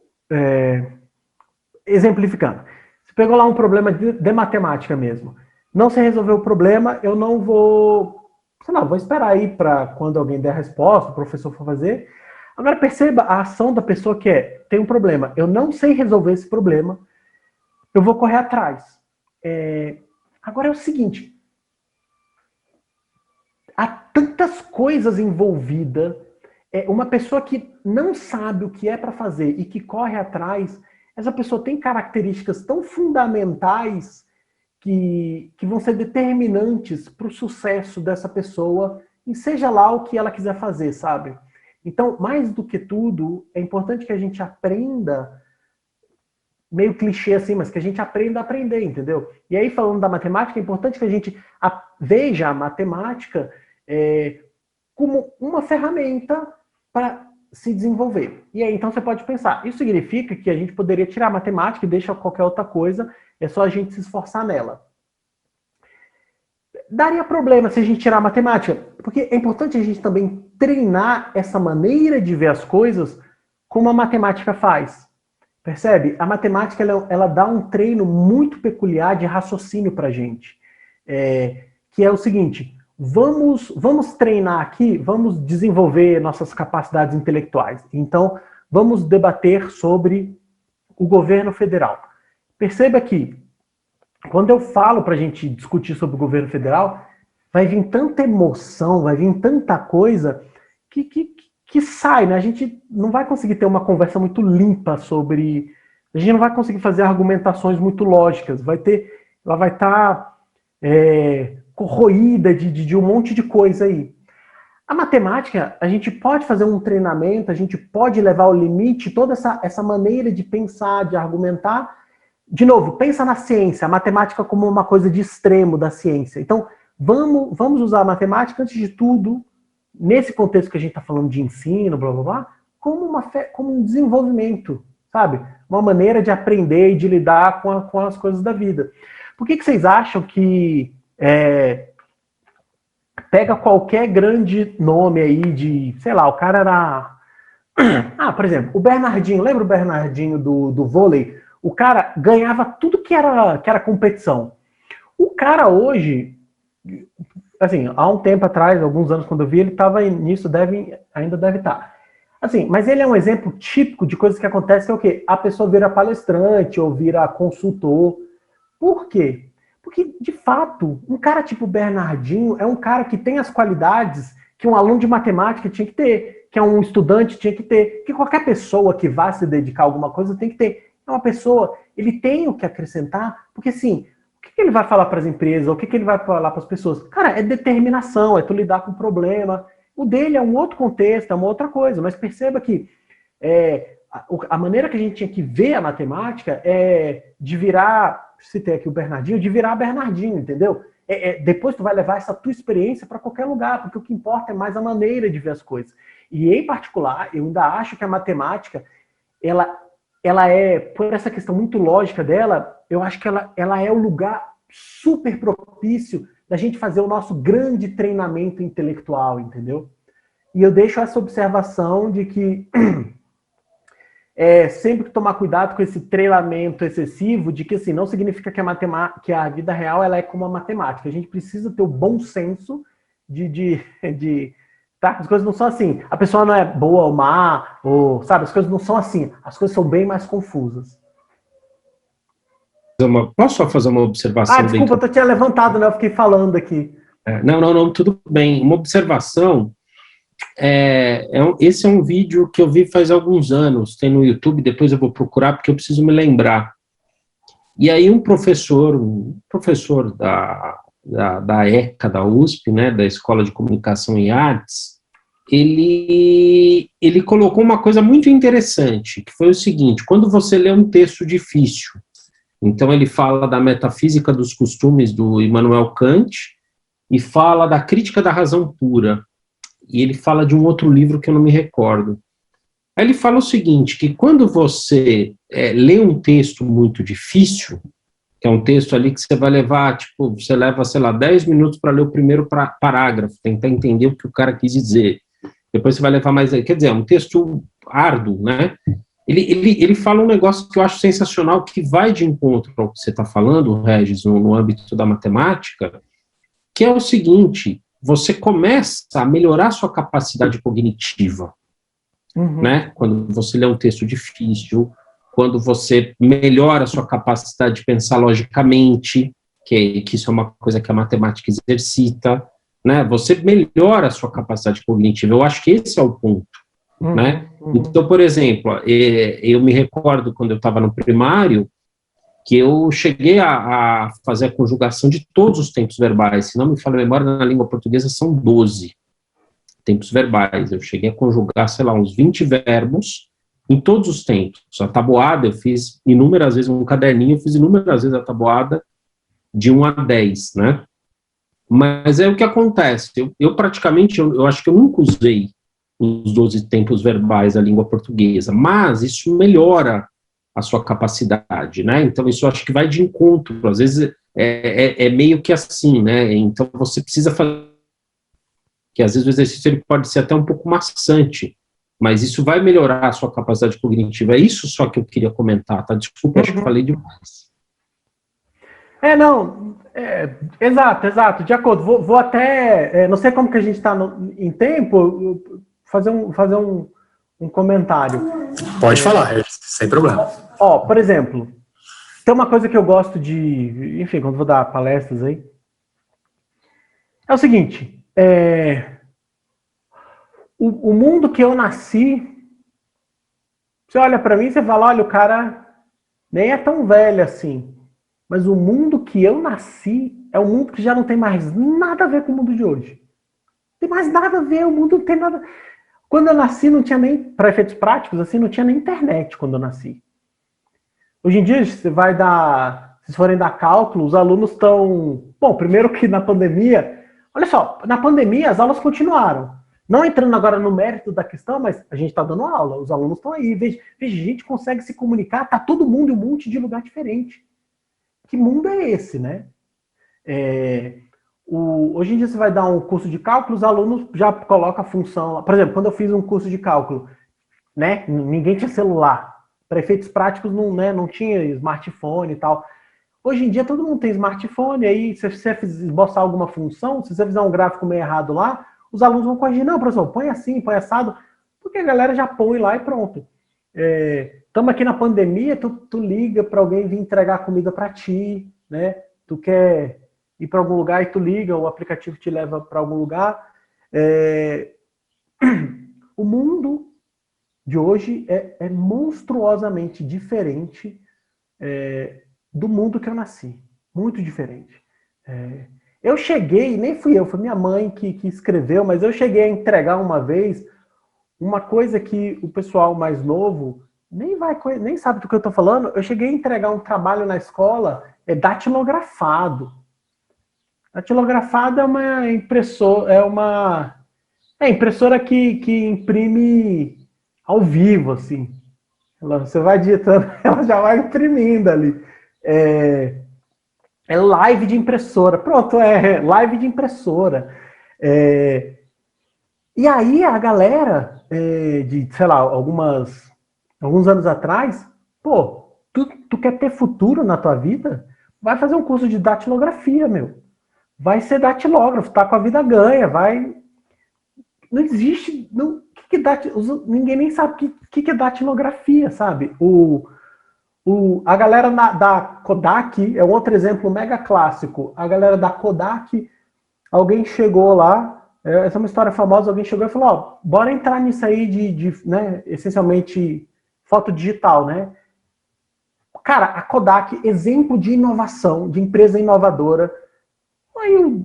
exemplificando. Você pegou lá um problema de matemática mesmo. Não se resolveu o problema, eu não vou... sei lá, vou esperar aí para quando alguém der a resposta, o professor for fazer. Agora perceba a ação da pessoa que tem um problema. Eu não sei resolver esse problema, eu vou correr atrás. Agora é o seguinte, há tantas coisas envolvidas. Uma pessoa que não sabe o que é para fazer e que corre atrás, essa pessoa tem características tão fundamentais que vão ser determinantes para o sucesso dessa pessoa, e seja lá o que ela quiser fazer, sabe? Então, mais do que tudo, é importante que a gente aprenda, meio clichê assim, mas que a gente aprenda a aprender, entendeu? E aí, falando da matemática, é importante que a gente veja a matemática como uma ferramenta para se desenvolver. E aí, então, você pode pensar, isso significa que a gente poderia tirar a matemática e deixar qualquer outra coisa, é só a gente se esforçar nela. Daria problema se a gente tirar a matemática, porque é importante a gente também treinar essa maneira de ver as coisas como a matemática faz. Percebe? A matemática ela dá um treino muito peculiar de raciocínio para a gente. Que é o seguinte, vamos treinar aqui, vamos desenvolver nossas capacidades intelectuais. Então, vamos debater sobre o governo federal. Perceba que, quando eu falo para a gente discutir sobre o governo federal, vai vir tanta emoção, vai vir tanta coisa que sai, né? A gente não vai conseguir ter uma conversa muito limpa sobre... A gente não vai conseguir fazer argumentações muito lógicas. Ela vai estar corroída de um monte de coisa aí. A matemática, a gente pode fazer um treinamento, a gente pode levar ao limite toda essa maneira de pensar, de argumentar. De novo, pensa na ciência, a matemática como uma coisa de extremo da ciência. Então, vamos usar a matemática, antes de tudo, nesse contexto que a gente está falando de ensino, blá, blá, blá, como um desenvolvimento, sabe? Uma maneira de aprender e de lidar com as coisas da vida. Por que vocês acham que pega qualquer grande nome aí de, sei lá, o cara era... por exemplo, o Bernardinho, lembra o Bernardinho do vôlei? O cara ganhava tudo que era competição. O cara hoje, assim, há um tempo atrás, alguns anos quando eu vi, ele estava nisso, ainda deve estar. Assim, mas ele é um exemplo típico de coisas que acontecem, que é o quê? A pessoa vira palestrante ou vira consultor. Por quê? Porque, de fato, um cara tipo Bernardinho é um cara que tem as qualidades que um aluno de matemática tinha que ter, que um estudante tinha que ter, que qualquer pessoa que vá se dedicar a alguma coisa tem que ter. É uma pessoa, ele tem o que acrescentar, porque assim, o que ele vai falar para as empresas, o que ele vai falar para as pessoas? Cara, é determinação, é tu lidar com o problema. O dele é um outro contexto, é uma outra coisa, mas perceba que a maneira que a gente tinha que ver a matemática é de virar, citei aqui o Bernardinho, de virar Bernardinho, entendeu? Depois tu vai levar essa tua experiência para qualquer lugar, porque o que importa é mais a maneira de ver as coisas. E, em particular, eu ainda acho que a matemática, ela é, por essa questão muito lógica dela, eu acho que ela é o lugar super propício da gente fazer o nosso grande treinamento intelectual, entendeu? E eu deixo essa observação de que sempre tomar cuidado com esse treinamento excessivo, de que assim, não significa que a vida real ela é como a matemática. A gente precisa ter o bom senso de Tá? As coisas não são assim. A pessoa não é boa ou má, ou, sabe? As coisas não são assim. As coisas são bem mais confusas. Posso só fazer uma observação? Desculpa, eu tinha levantado, né? Eu fiquei falando aqui. Não, tudo bem. Uma observação, esse é um vídeo que eu vi faz alguns anos, tem no YouTube, depois eu vou procurar porque eu preciso me lembrar. E aí um professor da ECA, da USP, né, da Escola de Comunicação e Artes, ele colocou uma coisa muito interessante, que foi o seguinte: quando você lê um texto difícil, então ele fala da metafísica dos costumes do Immanuel Kant e fala da crítica da razão pura, e ele fala de um outro livro que eu não me recordo. Aí ele fala o seguinte, que quando você lê um texto muito difícil, que é um texto ali que você vai levar, tipo, você leva, sei lá, 10 minutos para ler o primeiro parágrafo, tentar entender o que o cara quis dizer. Depois você vai levar mais, quer dizer, é um texto árduo, né? Ele fala um negócio que eu acho sensacional, que vai de encontro ao que você está falando, Regis, no âmbito da matemática, que é o seguinte: você começa a melhorar sua capacidade cognitiva, né? Quando você lê um texto difícil, quando você melhora a sua capacidade de pensar logicamente, que isso é uma coisa que a matemática exercita, né? Você melhora a sua capacidade cognitiva. Eu acho que esse é o ponto, né? Então, por exemplo, eu me recordo quando eu estava no primário, que eu cheguei a fazer a conjugação de todos os tempos verbais. Se não me falha a memória, na língua portuguesa são 12 tempos verbais. Eu cheguei a conjugar, sei lá, uns 20 verbos em todos os tempos. A tabuada, eu fiz inúmeras vezes, um caderninho, eu fiz inúmeras vezes a tabuada de 1 a 10, né? Mas é o que acontece. Eu praticamente, eu acho que eu nunca usei os 12 tempos verbais da língua portuguesa, mas isso melhora a sua capacidade, né? Então, isso eu acho que vai de encontro. Às vezes é meio que assim, né? Então, você precisa fazer... que às vezes o exercício ele pode ser até um pouco maçante, mas isso vai melhorar a sua capacidade cognitiva. É isso só que eu queria comentar, tá? Desculpa, acho que eu falei demais. Exato, de acordo. Vou até, não sei como que a gente está em tempo, fazer um comentário. Pode falar, sem problema. Por exemplo, tem uma coisa que eu gosto de, enfim, quando vou dar palestras aí, é o seguinte, o mundo que eu nasci, você olha para mim e você fala, olha, o cara nem é tão velho assim, mas o mundo que eu nasci é um mundo que já não tem mais nada a ver com o mundo de hoje. Não tem mais nada a ver, o mundo não tem nada... Quando eu nasci, não tinha nem, para efeitos práticos, assim, não tinha nem internet quando eu nasci. Hoje em dia, se forem dar cálculo, os alunos estão... Bom, primeiro que na pandemia... Olha só, na pandemia as aulas continuaram. Não entrando agora no mérito da questão, mas a gente está dando aula, os alunos estão aí. Veja, a gente consegue se comunicar, tá todo mundo em um monte de lugar diferente. Que mundo é esse, né? Hoje em dia você vai dar um curso de cálculo, os alunos já colocam a função... Por exemplo, quando eu fiz um curso de cálculo, né, ninguém tinha celular. Para efeitos práticos não tinha smartphone e tal. Hoje em dia todo mundo tem smartphone, aí se você esboçar alguma função, se você fizer um gráfico meio errado lá, os alunos vão corrigir. Não, professor, põe assim, põe assado, porque a galera já põe lá e pronto. Estamos aqui na pandemia, tu liga para alguém vir entregar comida para ti, né? Tu quer ir para algum lugar e tu liga, o aplicativo te leva para algum lugar. O mundo de hoje é monstruosamente diferente do mundo que eu nasci. Muito diferente. Eu cheguei, nem fui eu, foi minha mãe que escreveu, mas eu cheguei a entregar uma vez uma coisa que o pessoal mais novo nem sabe do que eu estou falando. Eu cheguei a entregar um trabalho na escola datilografado. Datilografado é uma impressora, impressora que imprime ao vivo, assim. Você vai digitando, ela já vai imprimindo ali. É live de impressora. Pronto, live de impressora. E aí a galera, de, sei lá, alguns anos atrás, pô, tu quer ter futuro na tua vida? Vai fazer um curso de datilografia, meu. Vai ser datilógrafo, tá com a vida ganha, vai... não existe, não, ninguém nem sabe o que é datilografia, sabe? A galera da Kodak é um outro exemplo mega clássico. A galera da Kodak, alguém chegou lá, essa é uma história famosa, alguém chegou e falou, ó, bora entrar nisso aí né, essencialmente, foto digital, né? Cara, a Kodak, exemplo de inovação, de empresa inovadora. Aí,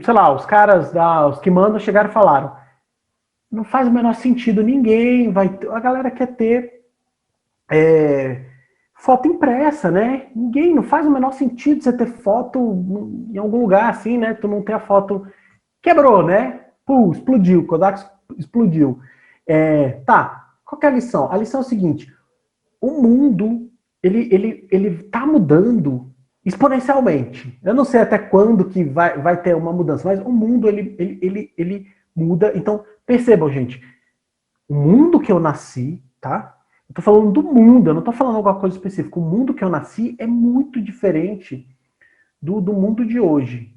sei lá, os caras, os que mandam, chegaram e falaram, não faz o menor sentido, ninguém vai... A galera quer ter foto impressa, né? Ninguém, não faz o menor sentido você ter foto em algum lugar assim, né? Tu não ter a foto... Quebrou, né? Explodiu, Kodak explodiu. Tá, qual que é a lição? A lição é o seguinte, o mundo, ele tá mudando exponencialmente. Eu não sei até quando que vai ter uma mudança, mas o mundo, ele muda. Então, percebam, gente, o mundo que eu nasci, tá? Eu tô falando do mundo, eu não tô falando alguma coisa específica. O mundo que eu nasci é muito diferente do mundo de hoje.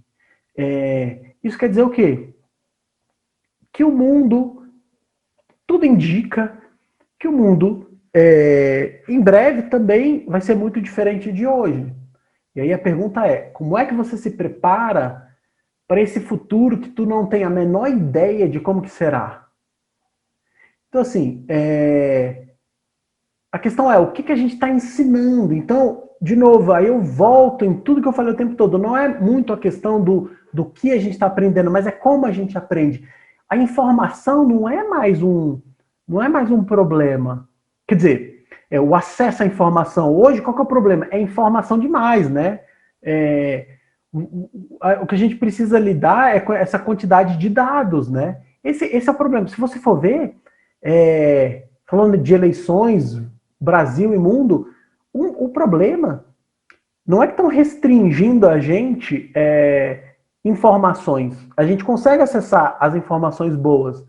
Isso quer dizer o quê? Que o mundo, tudo indica que o mundo, em breve também vai ser muito diferente de hoje. E aí a pergunta é, como é que você se prepara para esse futuro que tu não tem a menor ideia de como que será? Então, assim, a questão é, o que a gente está ensinando? Então, de novo, aí eu volto em tudo que eu falei o tempo todo. Não é muito a questão do que a gente está aprendendo, mas é como a gente aprende. A informação não é mais um problema. Quer dizer, o acesso à informação. Hoje, qual que é o problema? É informação demais, né? O que a gente precisa lidar é com essa quantidade de dados, né? Esse é o problema. Se você for ver, falando de eleições, Brasil e mundo, o problema não é que estão restringindo a gente informações. A gente consegue acessar as informações boas.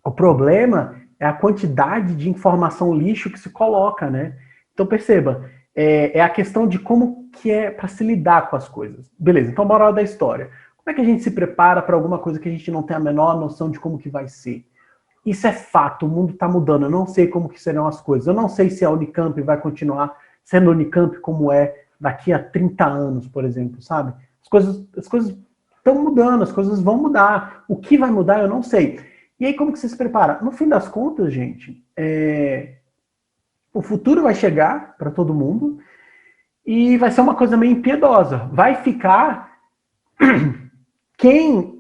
O problema é a quantidade de informação lixo que se coloca, né? Então perceba, é a questão de como que é para se lidar com as coisas. Beleza, então bora lá da história. Como é que a gente se prepara para alguma coisa que a gente não tem a menor noção de como que vai ser? Isso é fato, o mundo está mudando, eu não sei como que serão as coisas. Eu não sei se a Unicamp vai continuar sendo Unicamp como é daqui a 30 anos, por exemplo, sabe? As coisas estão mudando, as coisas vão mudar. O que vai mudar, eu não sei. E aí, como que você se prepara? No fim das contas, gente, o futuro vai chegar para todo mundo e vai ser uma coisa meio impiedosa. Vai ficar quem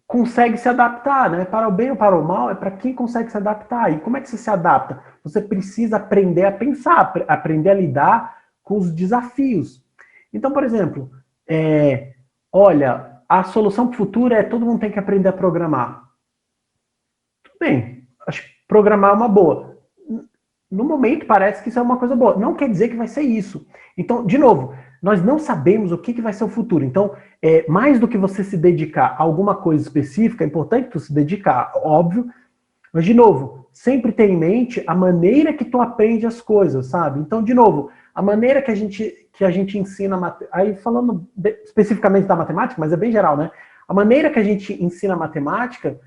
consegue se adaptar, né? Para o bem ou para o mal, é para quem consegue se adaptar. E como é que você se adapta? Você precisa aprender a pensar, aprender a lidar com os desafios. Então, por exemplo, olha, a solução para o futuro é todo mundo tem que aprender a programar. Tudo bem, acho que programar é uma boa. No momento parece que isso é uma coisa boa. Não quer dizer que vai ser isso. Então, de novo, nós não sabemos o que vai ser o futuro. Então, mais do que você se dedicar a alguma coisa específica, é importante tu se dedicar, óbvio. Mas, de novo, sempre tenha em mente a maneira que tu aprende as coisas, sabe? Então, de novo, a maneira que a gente ensina... Aí, falando especificamente da matemática, mas é bem geral, né? A maneira que a gente ensina matemática...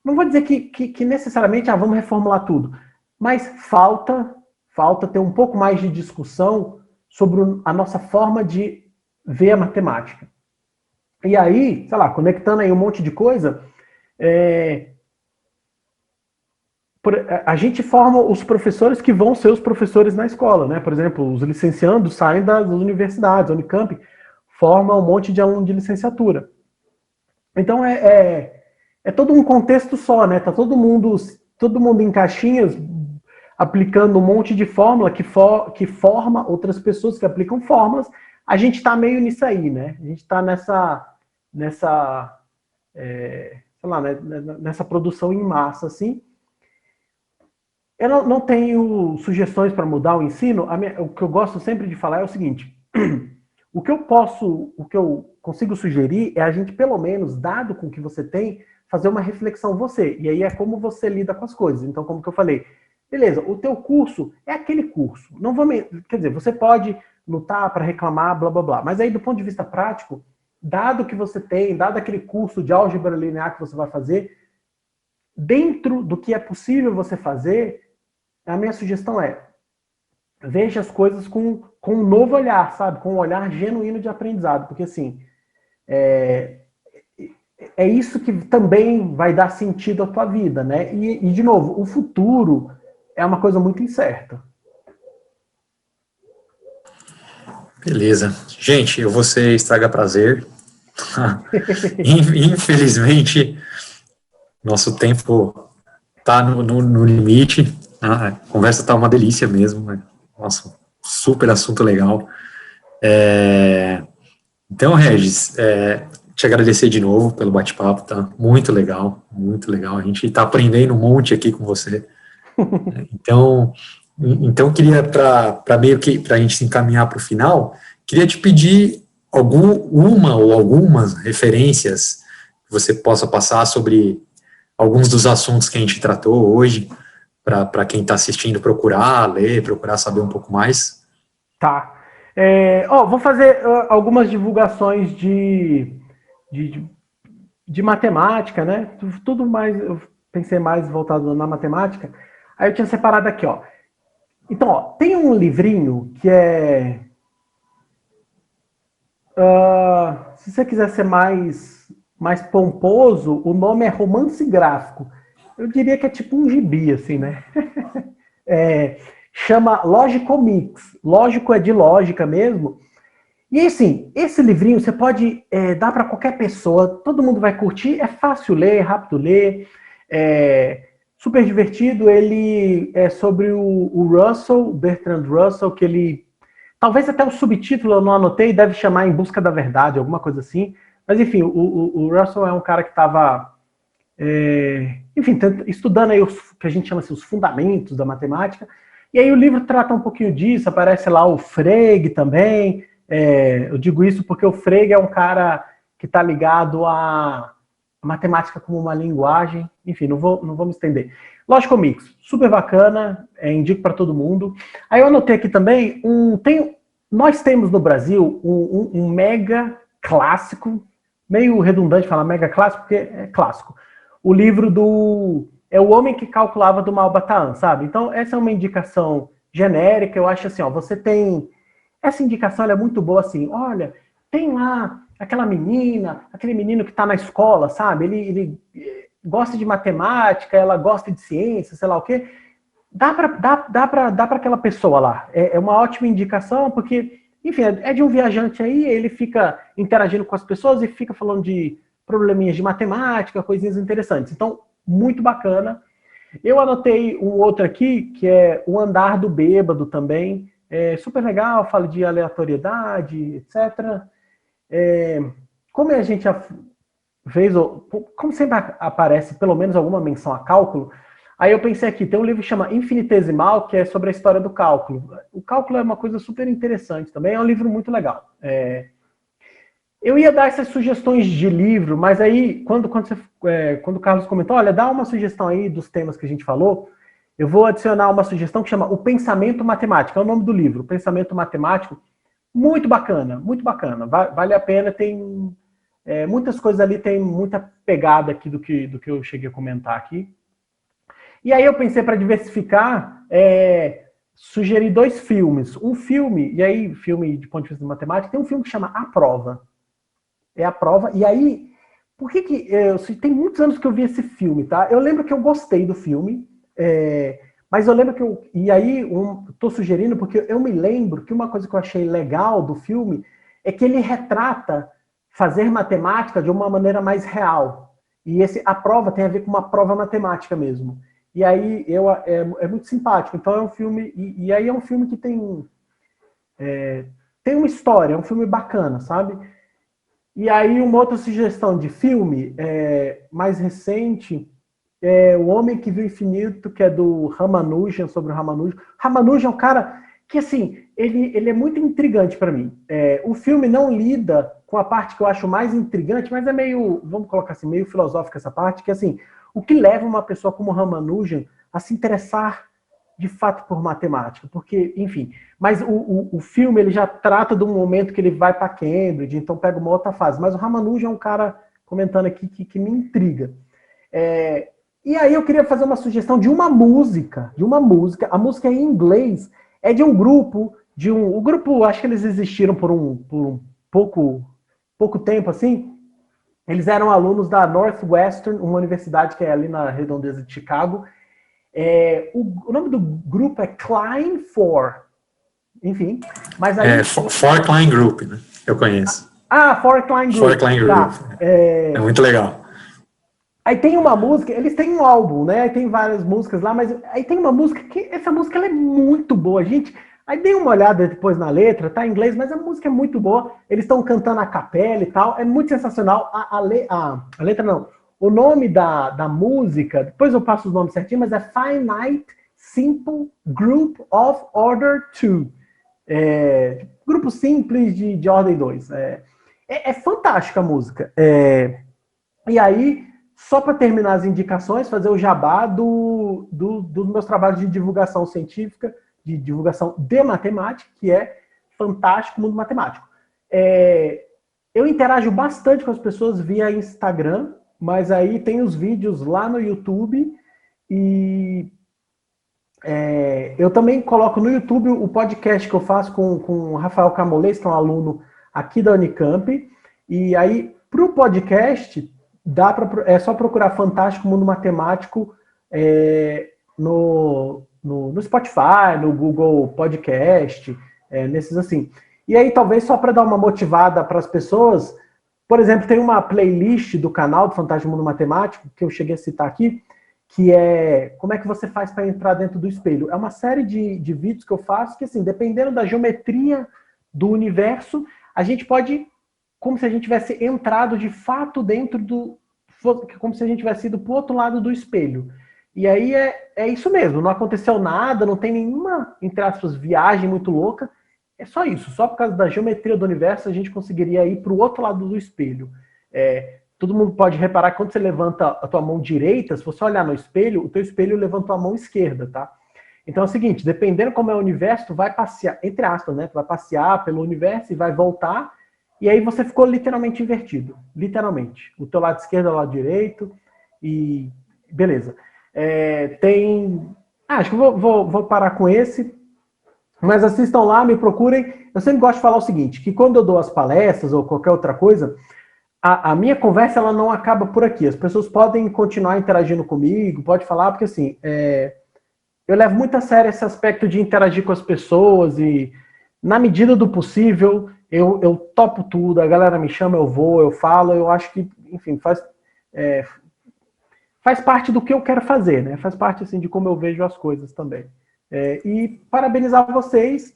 não vou dizer que necessariamente vamos reformular tudo, mas falta ter um pouco mais de discussão sobre a nossa forma de ver a matemática. E aí, sei lá, conectando aí um monte de coisa, a gente forma os professores que vão ser os professores na escola, né? Por exemplo, os licenciandos saem das universidades, a Unicamp forma um monte de aluno de licenciatura. Então, é todo um contexto só, né? Tá todo mundo em caixinhas aplicando um monte de fórmula que forma outras pessoas que aplicam fórmulas. A gente tá meio nisso aí, né? A gente tá sei lá, né? Nessa produção em massa, assim. Eu não tenho sugestões para mudar o ensino. O que eu gosto sempre de falar é o seguinte: o que eu consigo sugerir é a gente, pelo menos, dado com o que você tem, fazer uma reflexão você. E aí é como você lida com as coisas. Então, como que eu falei, beleza, o teu curso é aquele curso. Não vamos, quer dizer, você pode lutar para reclamar, blá, blá, blá. Mas aí, do ponto de vista prático, dado que você tem, dado aquele curso de álgebra linear que você vai fazer, dentro do que é possível você fazer, a minha sugestão é, veja as coisas com um novo olhar, sabe? Com um olhar genuíno de aprendizado, porque assim, é isso que também vai dar sentido à tua vida, né? E de novo, o futuro é uma coisa muito incerta. Beleza. Gente, eu vou ser estraga prazer. Infelizmente, nosso tempo tá no limite. A conversa tá uma delícia mesmo. Né? Nossa, super assunto legal. Então, Regis, te agradecer de novo pelo bate-papo, tá muito legal, muito legal. A gente tá aprendendo um monte aqui com você. Então queria, para meio que, para a gente se encaminhar para o final, queria te pedir uma ou algumas referências que você possa passar sobre alguns dos assuntos que a gente tratou hoje, para quem está assistindo procurar, ler, procurar saber um pouco mais. Tá. Vou fazer algumas divulgações de matemática, né? Tudo mais, eu pensei mais voltado na matemática. Aí eu tinha separado aqui, ó. Então, ó, tem um livrinho que é... se você quiser ser mais pomposo, o nome é Romance Gráfico. Eu diria que é tipo um gibi, assim, né? Chama Logicomix. Lógico é de lógica mesmo. E assim, esse livrinho você pode dar para qualquer pessoa, todo mundo vai curtir, é fácil ler, rápido ler, super divertido. Ele é sobre o Russell, Bertrand Russell, que ele... Talvez até o subtítulo eu não anotei, deve chamar Em Busca da Verdade, alguma coisa assim. Mas enfim, o Russell é um cara que estava, estudando aí os que a gente chama assim, os fundamentos da matemática. E aí o livro trata um pouquinho disso, aparece lá o Frege também. Eu digo isso porque o Frege é um cara que está ligado a matemática como uma linguagem. Enfim, não vou me estender. Logicomix, super bacana, indico para todo mundo. Aí eu anotei aqui também, nós temos no Brasil um mega clássico, meio redundante falar mega clássico, porque é clássico. O livro é O Homem que Calculava do Malbataan, sabe? Então, essa é uma indicação genérica, eu acho assim, ó, você tem... Essa indicação ela é muito boa, assim, olha, tem lá aquela menina, aquele menino que está na escola, sabe? Ele gosta de matemática, ela gosta de ciência, sei lá o quê. Dá para aquela pessoa lá. É uma ótima indicação, porque, enfim, é de um viajante aí, ele fica interagindo com as pessoas e fica falando de probleminhas de matemática, coisinhas interessantes. Então, muito bacana. Eu anotei um outro aqui, que é O Andar do Bêbado também. É super legal, fala de aleatoriedade, etc. Como a gente já fez, como sempre aparece pelo menos alguma menção a cálculo, aí eu pensei aqui, tem um livro que chama Infinitesimal, que é sobre a história do cálculo. O cálculo é uma coisa super interessante também, é um livro muito legal. Eu ia dar essas sugestões de livro, mas aí, quando o Carlos comentou, olha, dá uma sugestão aí dos temas que a gente falou, eu vou adicionar uma sugestão que chama O Pensamento Matemático, é o nome do livro, O Pensamento Matemático, muito bacana, vale a pena, tem muitas coisas ali, tem muita pegada aqui do que eu cheguei a comentar aqui. E aí eu pensei, para diversificar, sugerir 2 filmes. Um filme, e aí filme de ponto de vista de matemática, tem um filme que chama A Prova. É A Prova, e aí, por que tem muitos anos que eu vi esse filme, tá? Eu lembro que eu gostei do filme, mas eu lembro que e aí, estou sugerindo, porque eu me lembro que uma coisa que eu achei legal do filme é que ele retrata fazer matemática de uma maneira mais real. E A Prova tem a ver com uma prova matemática mesmo. E aí é muito simpático. Então é um filme... E aí é um filme que tem uma história, é um filme bacana, sabe? E aí uma outra sugestão de filme mais recente é O Homem que Viu o Infinito, que é do Ramanujan, sobre o Ramanujan. Ramanujan é um cara que, assim, ele é muito intrigante para mim. O filme não lida com a parte que eu acho mais intrigante, mas é meio, vamos colocar assim, meio filosófica essa parte, que assim, o que leva uma pessoa como Ramanujan a se interessar de fato por matemática, porque, enfim, mas o filme ele já trata do momento que ele vai para Cambridge, então pega uma outra fase, mas o Ramanujan é um cara, comentando aqui, que me intriga. E aí eu queria fazer uma sugestão de uma música, a música é em inglês, é de um grupo, o grupo, acho que eles existiram por um pouco tempo, assim. Eles eram alunos da Northwestern, uma universidade que é ali na redondeza de Chicago. O nome do grupo é Klein 4. Enfim, mas aí... For Klein Group, né? Eu conheço. For Klein Group. For Klein Group. Tá. É muito legal. Aí tem uma música, eles têm um álbum, né? Aí tem várias músicas lá, mas aí tem uma música essa música ela é muito boa, gente. Aí dei uma olhada depois na letra, tá em inglês, mas a música é muito boa. Eles estão cantando a capela e tal, é muito sensacional. A letra não. O nome da música, depois eu passo os nomes certinho, mas é Finite Simple Group of Order 2. Grupo simples de ordem 2. É fantástica a música. E aí, só para terminar as indicações, fazer o jabá dos meus trabalhos de divulgação científica, de divulgação de matemática, que é fantástico, mundo matemático. Eu interajo bastante com as pessoas via Instagram, mas aí tem os vídeos lá no YouTube e eu também coloco no YouTube o podcast que eu faço com o Rafael Camolês, que é um aluno aqui da Unicamp, e aí para o podcast é só procurar Fantástico Mundo Matemático no Spotify, no Google Podcast, nesses assim. E aí talvez só para dar uma motivada para as pessoas, por exemplo, tem uma playlist do canal do Fantástico Mundo Matemático, que eu cheguei a citar aqui, que é como é que você faz para entrar dentro do espelho. É uma série de vídeos que eu faço que, assim, dependendo da geometria do universo, a gente pode, como se a gente tivesse entrado de fato dentro como se a gente tivesse ido para o outro lado do espelho. E aí é isso mesmo, não aconteceu nada, não tem nenhuma, entre aspas, viagem muito louca, é só isso, só por causa da geometria do universo a gente conseguiria ir para o outro lado do espelho. Todo mundo pode reparar que quando você levanta a tua mão direita, se você olhar no espelho, o teu espelho levantou a mão esquerda, tá? Então é o seguinte, dependendo como é o universo, tu vai passear, entre aspas, né? Tu vai passear pelo universo e vai voltar, e aí você ficou literalmente invertido. Literalmente. O teu lado esquerdo é o lado direito, e beleza. Acho que eu vou parar com esse, mas assistam lá, me procurem. Eu sempre gosto de falar o seguinte, que quando eu dou as palestras ou qualquer outra coisa, a minha conversa ela não acaba por aqui. As pessoas podem continuar interagindo comigo, pode falar, porque assim, eu levo muito a sério esse aspecto de interagir com as pessoas e, na medida do possível, eu topo tudo, a galera me chama, eu vou, eu falo, eu acho que, enfim, faz parte do que eu quero fazer, né? Faz parte, assim, de como eu vejo as coisas também. E parabenizar vocês,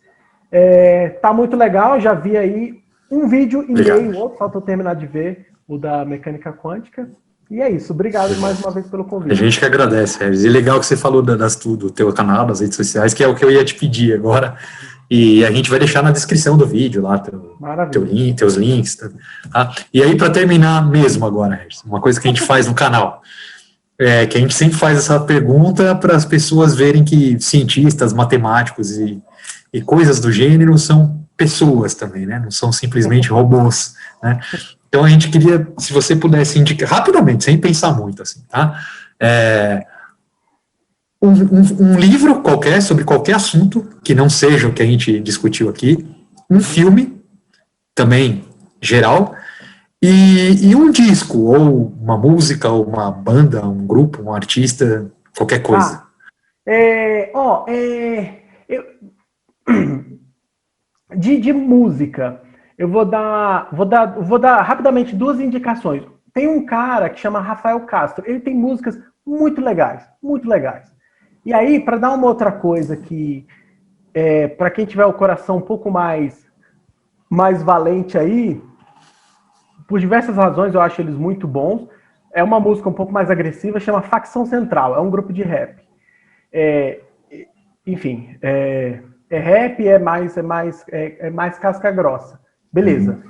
tá muito legal, já vi aí um vídeo e meio, outro, falta eu terminar de ver o da mecânica quântica. E é isso, obrigado mais uma vez pelo convite. A gente que agradece, Regis. E legal que você falou do teu canal, das redes sociais, que é o que eu ia te pedir agora. E a gente vai deixar na descrição do vídeo lá, teus links. Tá? E aí, para terminar mesmo agora, Regis, uma coisa que a gente faz no canal, que a gente sempre faz essa pergunta para as pessoas verem que cientistas, matemáticos e coisas do gênero são pessoas também, né? Não são simplesmente robôs, né? Então a gente queria, se você pudesse indicar, rapidamente, sem pensar muito, assim, tá? Um livro qualquer, sobre qualquer assunto, que não seja o que a gente discutiu aqui, um filme, também geral, e um disco, ou uma música, ou uma banda, um grupo, um artista, qualquer coisa. De música, eu vou dar rapidamente duas indicações. Tem um cara que chama Rafael Castro, ele tem músicas muito legais, muito legais. E aí, para dar uma outra coisa que, para quem tiver o coração um pouco mais valente aí, por diversas razões eu acho eles muito bons, é uma música um pouco mais agressiva, chama Facção Central, é um grupo de rap. Enfim, rap, é mais casca grossa. Beleza.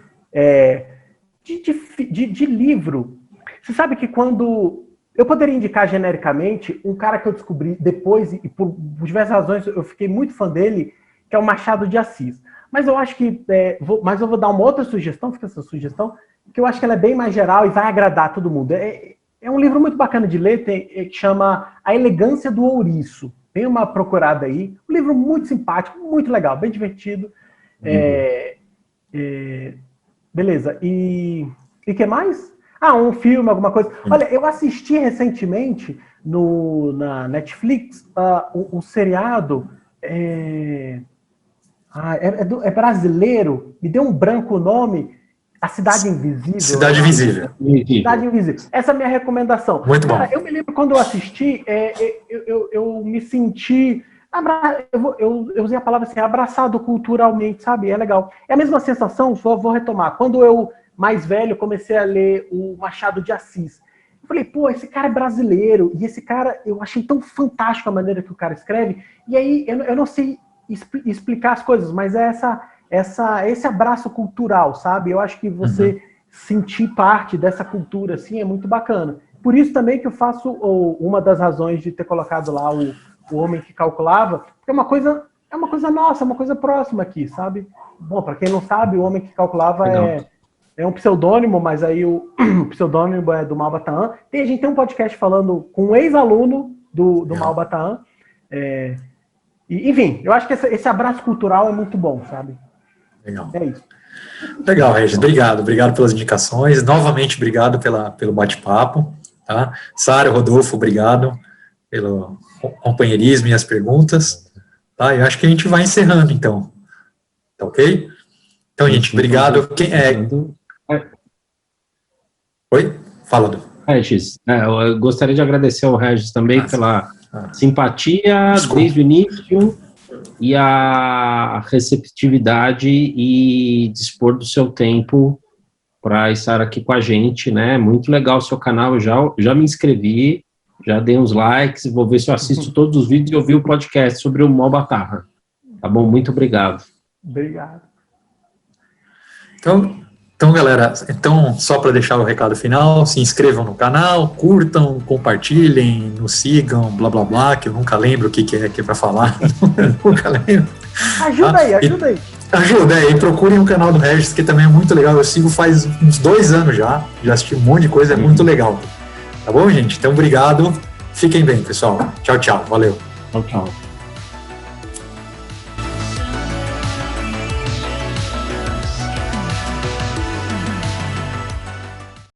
De livro, você sabe que quando Eu poderia indicar genericamente um cara que eu descobri depois, e por diversas razões eu fiquei muito fã dele, que é o Machado de Assis. Mas eu acho que... mas eu vou dar uma outra sugestão, fica essa sugestão, que eu acho que ela é bem mais geral e vai agradar todo mundo. É um livro muito bacana de ler, que chama A Elegância do Ouriço. Tem uma procurada aí. Um livro muito simpático, muito legal, bem divertido. Beleza. E que mais? Um filme, alguma coisa. Olha, eu assisti recentemente na Netflix o seriado... É brasileiro, me deu um branco o nome, A Cidade Invisível. Cidade Invisível. Cidade Invisível. Essa é a minha recomendação. Muito bom. Eu me lembro quando eu assisti, eu me senti... Eu usei a palavra assim, abraçado culturalmente, sabe? É legal. É a mesma sensação, vou retomar. Quando eu, mais velho, comecei a ler o Machado de Assis. Eu falei, pô, esse cara é brasileiro. E esse cara, eu achei tão fantástico a maneira que o cara escreve. E aí, eu não sei explicar as coisas, mas é esse abraço cultural, sabe? Eu acho que você sentir parte dessa cultura, assim, é muito bacana. Por isso também que eu faço uma das razões de ter colocado lá o Homem que Calculava, porque é uma coisa nossa, é uma coisa próxima aqui, sabe? Bom, para quem não sabe, o Homem que Calculava é um pseudônimo, mas aí o pseudônimo é do Malbataan. A gente tem um podcast falando com um ex-aluno do Malbataan. Enfim, eu acho que esse abraço cultural é muito bom, sabe? Legal. É isso. Legal, Regis. Obrigado pelas indicações. Novamente, obrigado pelo bate-papo. Tá? Sara, Rodolfo, obrigado pelo companheirismo e as perguntas. Tá? Eu acho que a gente vai encerrando, então. Tá ok? Então, gente, obrigado. Oi? Fala, Du. Regis, eu gostaria de agradecer ao Regis também pela simpatia desde o início e a receptividade e dispor do seu tempo para estar aqui com a gente, né? Muito legal o seu canal, eu já me inscrevi, já dei uns likes, vou ver se eu assisto todos os vídeos e ouvir o podcast sobre o Malbataan. Tá bom? Muito obrigado. Obrigado. Então, galera, só para deixar o recado final, se inscrevam no canal, curtam, compartilhem, nos sigam, blá, blá, blá, que eu nunca lembro o que é para falar. Nunca lembro. Ajuda aí. Ajuda aí, procurem o canal do Regis, que também é muito legal. Eu sigo faz uns 2 anos já assisti um monte de coisa, é muito legal. Tá bom, gente? Então, obrigado. Fiquem bem, pessoal. Tchau, tchau. Valeu. Tchau, tchau.